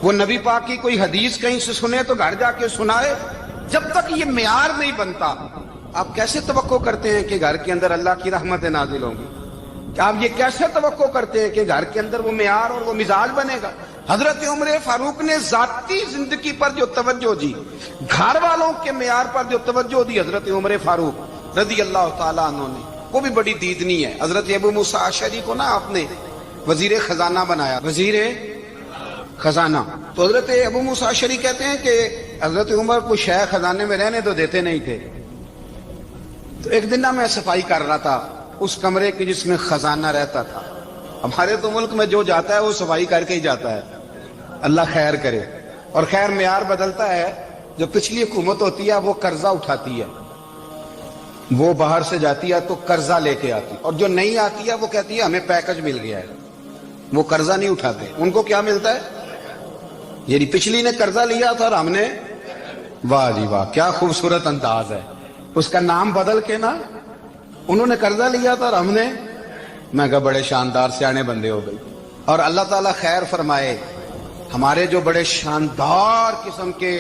وہ نبی پاک کی کوئی حدیث کہیں سے سنے تو گھر جا کے سنائے۔ جب تک یہ معیار نہیں بنتا آپ کیسے توقع کرتے ہیں کہ گھر کے اندر اللہ کی رحمتیں نازل ہوں گی؟ کہ آپ یہ کیسے توقع کرتے ہیں کہ گھر کے اندر وہ معیار اور وہ مزاج بنے گا؟ حضرت عمر فاروق نے ذاتی زندگی پر جو توجہ دی، گھر والوں کے معیار پر جو توجہ دی حضرت عمر فاروق رضی اللہ تعالیٰ عنہ نے، وہ بھی بڑی دیدنی ہے۔ حضرت ابو موسیٰ اشعری کو نا آپ نے وزیر خزانہ بنایا، وزیر خزانہ، تو حضرت ابو موسیٰ اشعری کہتے ہیں کہ حضرت عمر کو شیخ خزانے میں رہنے تو دیتے نہیں تھے۔ تو ایک دن میں صفائی کر رہا تھا اس کمرے کی جس میں خزانہ رہتا تھا۔ ہمارے تو ملک میں جو جاتا ہے وہ صفائی کر کے ہی جاتا ہے، اللہ خیر کرے۔ اور خیر معیار بدلتا ہے، جو پچھلی حکومت ہوتی ہے وہ قرضہ اٹھاتی ہے، وہ باہر سے جاتی ہے تو قرضہ لے کے آتی، اور جو نہیں آتی ہے وہ کہتی ہے ہمیں پیکج مل گیا ہے، وہ قرضہ نہیں اٹھاتے۔ ان کو کیا ملتا ہے؟ یعنی پچھلی نے قرضہ لیا تھا اور ہم نے، واہ جی واہ کیا خوبصورت انداز ہے، اس کا نام بدل کے نا، انہوں نے قرضہ لیا تھا اور ہم نے، میں کہا بڑے شاندار سیانے بندے ہو گئی۔ اور اللہ تعالیٰ خیر فرمائے، ہمارے جو بڑے شاندار قسم کے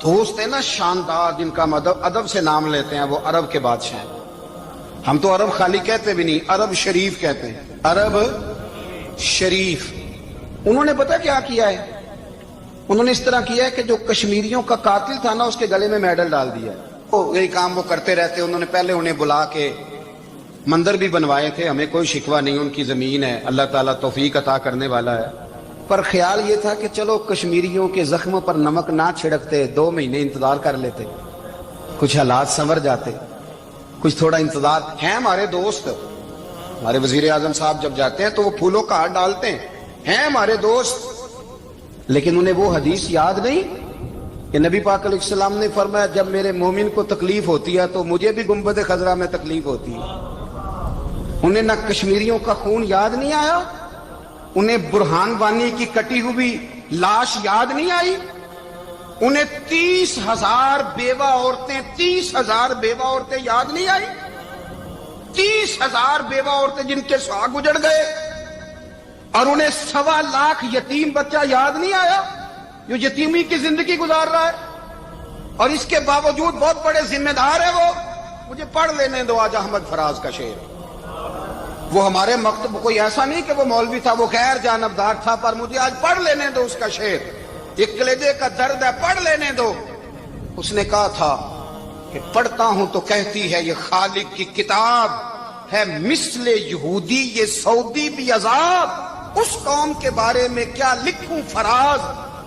دوست ہیں نا، شاندار، جن کا ادب سے نام لیتے ہیں، وہ عرب کے بادشاہ ہیں۔ ہم تو عرب خالی کہتے بھی نہیں، عرب شریف کہتے ہیں، عرب شریف۔ انہوں نے پتہ کیا کیا ہے؟ انہوں نے اس طرح کیا ہے کہ جو کشمیریوں کا قاتل تھا نا اس کے گلے میں میڈل ڈال دیا ہے۔ یہی کام وہ کرتے رہتے۔ انہوں نے پہلے انہیں بلا کے مندر بھی بنوائے تھے، ہمیں کوئی شکوہ نہیں، ان کی زمین ہے، اللہ تعالیٰ توفیق عطا کرنے والا ہے، پر خیال یہ تھا کہ چلو کشمیریوں کے زخموں پر نمک نہ چھڑکتے، 2 مہینے انتظار کر لیتے، کچھ حالات سنور جاتے، کچھ تھوڑا انتظار۔ ہیں ہمارے دوست، ہمارے وزیر اعظم صاحب جب جاتے ہیں تو وہ پھولوں کا ہار ڈالتے ہیں ہمارے دوست، لیکن انہیں وہ حدیث یاد نہیں کہ نبی پاک علیہ السلام نے فرمایا جب میرے مومن کو تکلیف ہوتی ہے تو مجھے بھی گنبد خضرا میں تکلیف ہوتی ہے۔ انہیں نہ کشمیریوں کا خون یاد نہیں آیا، انہیں برہان وانی کی کٹی ہوئی لاش یاد نہیں آئی، انہیں 30,000 بیوہ عورتیں 30,000 بیوہ عورتیں یاد نہیں آئی، 30,000 بیوہ عورتیں جن کے سہاگ اجڑ گئے، اور انہیں 1.25 لاکھ یتیم بچہ یاد نہیں آیا جو یتیمی کی زندگی گزار رہا ہے، اور اس کے باوجود بہت بڑے ذمہ دار ہے وہ۔ مجھے پڑھ لینے دو آج احمد فراز کا شعر، وہ ہمارے مکتب کوئی ایسا نہیں کہ وہ مولوی تھا، وہ غیر جانبدار تھا، پر مجھے آج پڑھ لینے دو اس کا شعر، ایک کلیجے کا درد ہے، پڑھ لینے دو۔ اس نے کہا تھا کہ پڑھتا ہوں تو کہتی ہے یہ خالق کی کتاب ہے، مثل یہودی یہ سعودی بھی عذاب، اس قوم کے بارے میں کیا لکھوں فراز،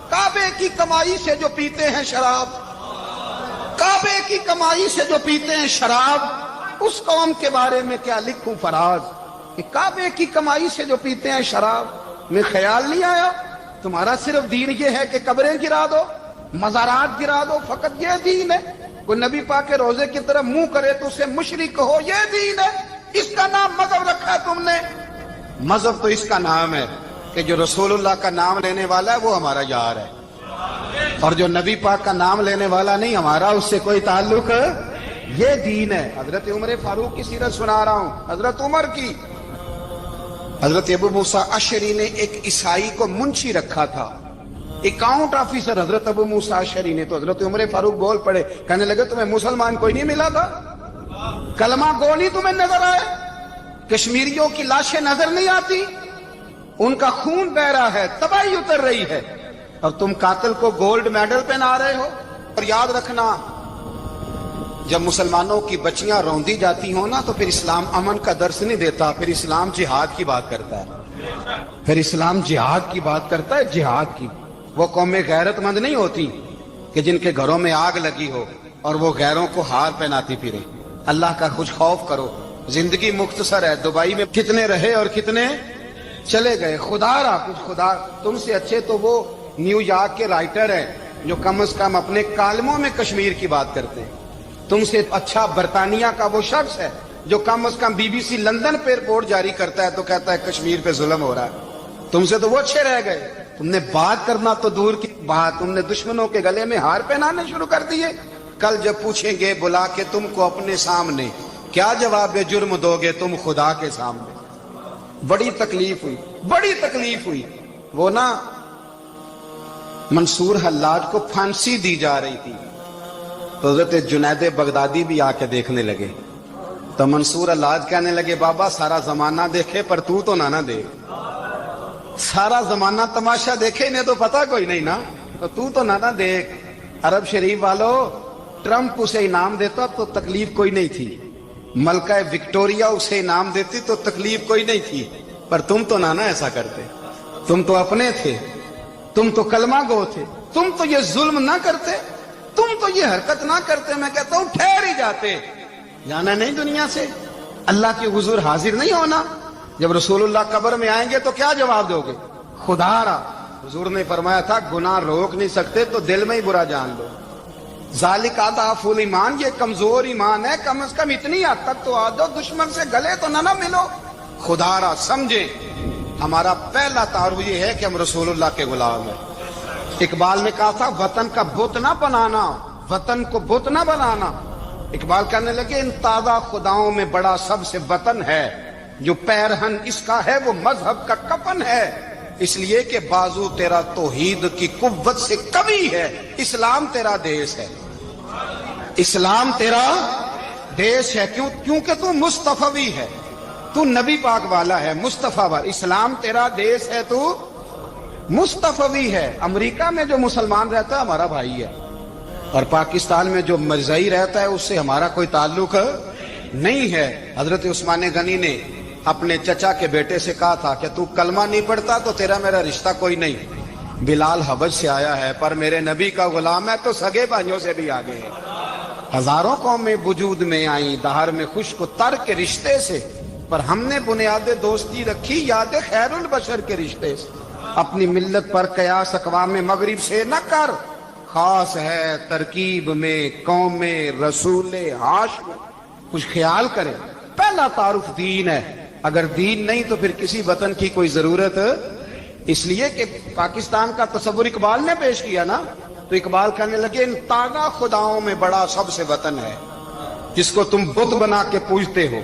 کعبے کی کمائی سے جو پیتے ہیں شراب، کعبے کی کمائی سے جو پیتے ہیں شراب، اس قوم کے بارے میں کیا لکھوں فراز، کہ کعبے کی کمائی سے جو پیتے ہیں شراب۔ میں خیال نہیں آیا تمہارا صرف دین یہ ہے کہ قبریں گرا دو، مزارات گرا دو، فقط یہ دین ہے؟ کوئی نبی پاک کے روزے کی طرف منہ کرے تو اسے مشرک ہو، یہ دین ہے؟ اس کا نام مذہب رکھا ہے تم نے؟ مذہب تو اس کا نام ہے کہ جو رسول اللہ کا نام لینے والا ہے وہ ہمارا یار ہے، اور جو نبی پاک کا نام لینے والا نہیں، ہمارا اس سے کوئی تعلق، یہ دین ہے۔ حضرت عمر فاروق کی سیرت سنا رہا ہوں، حضرت عمر کی۔ حضرت ابو موسیٰ اشعری نے ایک عیسائی کو منشی رکھا تھا، اکاؤنٹ آفیسر حضرت ابو موسیٰ اشعری نے۔ تو حضرت عمر فاروق بول پڑے، کہنے لگے تمہیں مسلمان کوئی نہیں ملا تھا؟ کلمہ گو نہیں تمہیں نظر آئے؟ کشمیریوں کی لاشیں نظر نہیں آتی؟ ان کا خون بہ رہا ہے، تباہی اتر رہی ہے، اور تم قاتل کو گولڈ میڈل پہنا رہے ہو۔ اور یاد رکھنا، جب مسلمانوں کی بچیاں روندی جاتی ہوں نا تو پھر اسلام امن کا درس نہیں دیتا، پھر اسلام جہاد کی بات کرتا ہے، پھر اسلام جہاد کی بات کرتا ہے، جہاد کی۔ وہ قومیں غیرت مند نہیں ہوتی کہ جن کے گھروں میں آگ لگی ہو اور وہ غیروں کو ہار پہناتی پھرے۔ اللہ کا کچھ خوف کرو، زندگی مختصر ہے، دبئی میں کتنے رہے اور کتنے چلے گئے، خدا را کچھ خدا۔ تم سے اچھے تو وہ نیو یارک کے رائٹر ہیں جو کم از کم اپنے کالموں میں کشمیر کی بات کرتے ہیں، تم سے اچھا برطانیہ کا وہ شخص ہے جو کم از کم بی سی لندن پہ رپورٹ جاری کرتا ہے تو کہتا ہے کشمیر پہ ظلم ہو رہا ہے، تم سے تو وہ اچھے رہ گئے۔ تم نے بات کرنا تو دور کی بات، تم نے دشمنوں کے گلے میں ہار پہنانے شروع کر دیے. کل جب پوچھیں گے بلا کے تم کو اپنے سامنے، کیا جواب جرم دو گے تم خدا کے سامنے؟ بڑی تکلیف ہوئی، بڑی تکلیف ہوئی. وہ نا منصور حلاج کو پھانسی دی جا رہی تھی تو حضرت جنید بغدادی بھی آ کے دیکھنے لگے. تو منصور حلاج کہنے لگے بابا سارا زمانہ دیکھے پر تو نہ دیکھ. سارا زمانہ تماشا دیکھے انہیں تو پتا کوئی نہیں نا، تو نہ دیکھ. عرب شریف والو، ٹرمپ اسے انعام دیتا تو تکلیف کوئی نہیں تھی، ملکہ وکٹوریا اسے انعام دیتی تو تکلیف کوئی نہیں تھی، پر تم تو نہ ایسا کرتے. تم تو اپنے تھے، تم تو کلمہ گو تھے، تم تو یہ ظلم نہ کرتے، تم تو یہ حرکت نہ کرتے. میں کہتا ہوں ٹھہر ہی جاتے. جانا نہیں دنیا سے، اللہ کے حضور حاضر نہیں ہونا. جب رسول اللہ قبر میں آئیں گے تو کیا جواب دو گے؟ خدا را. حضور نے فرمایا تھا گناہ روک نہیں سکتے تو دل میں ہی برا جان لو. ذالک اضعف الایمان، یہ کمزور ایمان ہے. کم از کم اتنی حد تک تو آ جاؤ، دشمن سے گلے تو نہ ملو. خدا را سمجھے ہمارا پہلا تعارف یہ ہے کہ ہم رسول اللہ کے غلام ہیں. اقبال نے کہا تھا وطن کا بت نہ بنانا، وطن کو بت نہ بنانا. اقبال کہنے لگے ان تازہ خداؤں میں بڑا سب سے وطن ہے، جو پیرہن اس کا ہے وہ مذہب کا کفن ہے. اس لیے کہ بازو تیرا توحید کی قوت سے کمی ہے. اسلام تیرا دیس ہے، اسلام تیرا دیس ہے. کیونکہ تو مصطفی ہے، تو نبی پاک والا ہے، مصطفیٰ والا. اسلام تیرا دیس ہے، تو مصطفی ہے. امریکہ میں جو مسلمان رہتا ہے ہمارا بھائی ہے، اور پاکستان میں جو مرزائی رہتا ہے اس سے ہمارا کوئی تعلق نہیں ہے. حضرت عثمان غنی نے اپنے چچا کے بیٹے سے کہا تھا کہ تو کلمہ نہیں پڑھتا تو تیرا میرا رشتہ کوئی نہیں. بلال حبش سے آیا ہے پر میرے نبی کا غلام ہے تو سگے بھائیوں سے بھی آگے ہے. ہزاروں قومیں وجود میں آئیں دہر میں خشک و تر کے رشتے سے، پر ہم نے بنیاد دوستی رکھی یاد خیر البشر کے رشتے سے. اپنی ملت پر قیاس اقوام مغرب سے نہ کر، خاص ہے ترکیب میں قوم رسول ہاشم. کچھ خیال کرے. پہلا تعارف دین ہے، اگر دین نہیں تو پھر کسی وطن کی کوئی ضرورت. اس لیے کہ پاکستان کا تصور اقبال نے پیش کیا نا، تو اقبال کہنے لگے ان تازہ خداؤں میں بڑا سب سے وطن ہے جس کو تم بت بنا کے پوجتے ہو.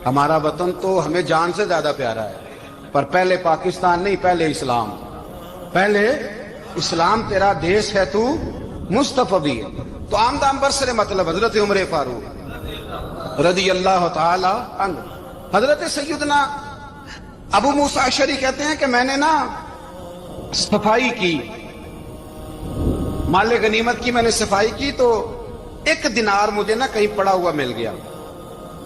ہمارا وطن تو ہمیں جان سے زیادہ پیارا ہے، پر پہلے پاکستان نہیں، پہلے اسلام. پہلے اسلام تیرا دیس ہے، تو مصطفی ہے. تو آمدام برسر مطلب حضرت عمر فاروق رضی اللہ تعالی عنہ. حضرت سیدنا ابو موسیٰ اشعری کہتے ہیں کہ میں نے نا صفائی کی، مال غنیمت کی میں نے صفائی کی تو ایک دینار مجھے نا کہیں پڑا ہوا مل گیا.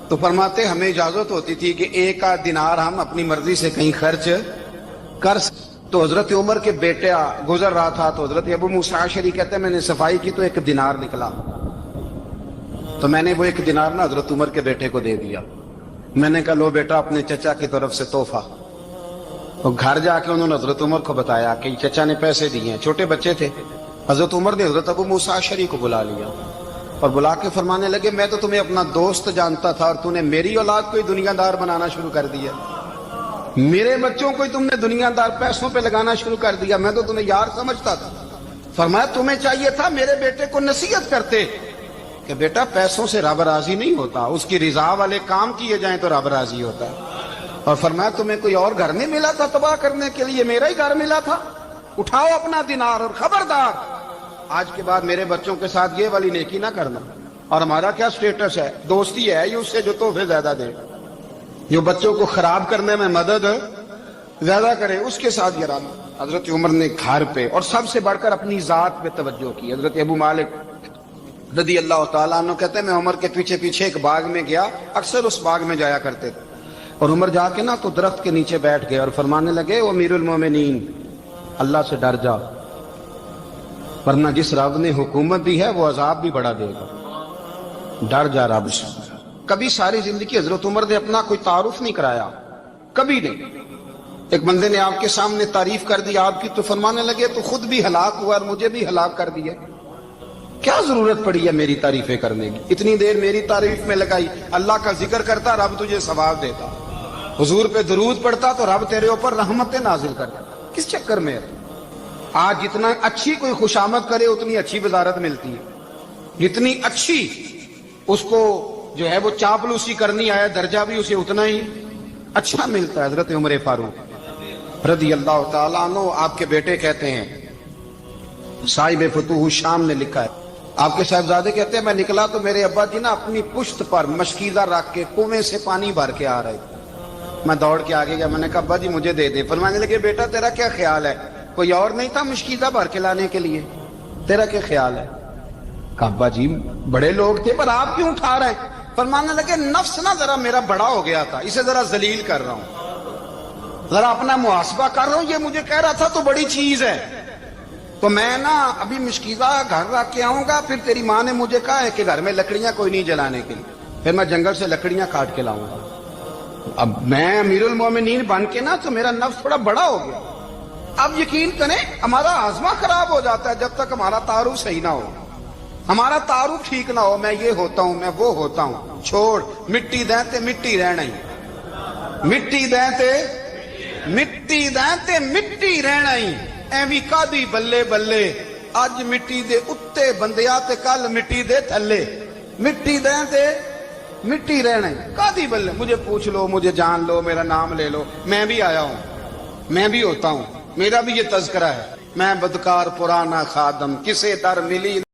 تو فرماتے ہمیں اجازت ہوتی تھی کہ ایک دینار ہم اپنی مرضی سے کہیں خرچ کر. تو حضرت عمر کے بیٹا گزر رہا تھا تو حضرت ابو موسیٰ اشعری کہتے ہیں میں نے صفائی کی تو ایک دینار نکلا، تو میں نے وہ ایک دینار نا حضرت عمر کے بیٹے کو دے دیا. میں نے کہا لو بیٹا اپنے چچا کی طرف سے تحفہ. تو گھر جا کے انہوں نے حضرت عمر کو بتایا کہ چچا نے پیسے دیے ہیں. چھوٹے بچے تھے. حضرت عمر نے حضرت ابو موسیٰ اشعری کو بلا لیا اور بلا کے فرمانے لگے میں تو تمہیں اپنا دوست جانتا تھا اور تو نے میری اولاد کو ہی دنیا دار بنانا شروع کر دیا. میرے بچوں کو ہی تم نے دنیا دار پیسوں پہ لگانا شروع کر دیا. میں تو تمہیں یار سمجھتا تھا. فرمایا تمہیں چاہیے تھا میرے بیٹے کو نصیحت کرتے کہ بیٹا پیسوں سے رب راضی نہیں ہوتا، اس کی رضا والے کام کیے جائیں تو رب راضی ہوتا ہے. اور فرمایا تمہیں کوئی اور گھر نہیں ملا تھا تباہ کرنے کے لیے، میرا ہی گھر ملا تھا. اٹھاؤ اپنا دینار اور خبردار آج کے بعد میرے بچوں کے ساتھ یہ والی نیکی نہ کرنا. اور ہمارا کیا سٹیٹس ہے؟ دوستی ہے یہ اس سے جو تحفے زیادہ دے، جو بچوں کو خراب کرنے میں مدد زیادہ کرے اس کے ساتھ گرانا. حضرت عمر نے گھر پہ اور سب سے بڑھ کر اپنی ذات پہ توجہ کی. حضرت ابو مالک رضی اللہ تعالیٰ عنہ کہتے ہیں میں عمر کے پیچھے پیچھے ایک باغ میں گیا، اکثر اس باغ میں جایا کرتے تھے. اور عمر جا کے نا تو درخت کے نیچے بیٹھ گئے اور فرمانے لگے وہ امیر المومنین اللہ سے ڈر جا، ورنہ جس رب نے حکومت دی ہے وہ عذاب بھی بڑا دے گا. ڈر جا رب سے. کبھی ساری زندگی حضرت عمر نے اپنا کوئی تعارف نہیں کرایا، کبھی نہیں. ایک بندے نے آپ کے سامنے تعریف کر دی آپ کی تو فرمانے لگے تو خود بھی ہلاک ہوا اور مجھے بھی ہلاک کر دیا. کیا ضرورت پڑی ہے میری تعریفیں کرنے کی؟ اتنی دیر میری تعریف میں لگائی. اللہ کا ذکر کرتا رب تجھے ثواب دیتا، حضور پہ درود پڑھتا تو رب تیرے اوپر رحمتیں نازل کرتا. کس چکر میں ہے؟ آج جتنا اچھی کوئی خوشامد کرے اتنی اچھی وزارت ملتی ہے، جتنی اچھی اس کو جو ہے وہ چاپلوسی کرنی آیا درجہ بھی اسے اتنا ہی اچھا ملتا ہے۔ حضرت عمر فاروق رضی اللہ تعالیٰ عنہ آپ کے بیٹے کہتے ہیں، صاحب فتوح الشام نے لکھا ہے، آپ کے صاحبزادے کہتے ہیں میں نکلا تو میرے ابا جی نا اپنی پشت پر مشکیزہ رکھ کے کنویں سے پانی بھر کے آ رہے تھے۔ میں دوڑ کے آگے گیا، میں نے کہا ابا جی مجھے دے دے۔ فرمانے لگے بیٹا تیرا کیا خیال ہے، کوئی اور نہیں تھا مشکیزہ بھر کے لانے کے لیے، تیرا کیا خیال ہے؟ کہا ابا جی بڑے لوگ تھے پر آپ کیوں اٹھا رہے ہیں؟ فرمانے لگے نفس نا ذرا میرا بڑا ہو گیا تھا، اسے ذرا ذلیل کر رہا ہوں، ذرا اپنا محاسبہ کر رہا ہوں، یہ مجھے کہہ رہا تھا تو بڑی چیز ہے، تو میں نا ابھی مشکیزہ گھر رکھ کے آؤں گا، پھر تیری ماں نے مجھے کہا ہے کہ گھر میں لکڑیاں کوئی نہیں جلانے کے لیے، پھر میں جنگل سے لکڑیاں کاٹ کے لاؤں گا۔ اب میں امیر المومنین بن کے نا تو میرا نفس تھوڑا بڑا ہو گیا۔ اب یقین کریں ہمارا ہاضمہ خراب ہو جاتا ہے جب تک ہمارا تعارف صحیح نہ ہو، ہمارا تعارف ٹھیک نہ ہو، میں یہ ہوتا ہوں میں وہ ہوتا ہوں، چھوڑ مٹی دیں تے مٹی رہنا ہی، مٹی دیں تے مٹی دیں تے مٹی رہنا ہی، ایویں کادی بلے بلے اج مٹی دے اتے بندیا تے کل مٹی دے تھلے، مٹی دیں تے مٹی رہنا ہی، کادی بلے، مجھے پوچھ لو مجھے جان لو میرا نام لے لو، میں بھی آیا ہوں، میں بھی ہوتا ہوں، میرا بھی یہ تذکرہ ہے، میں بدکار پرانا خادم کسے در ملی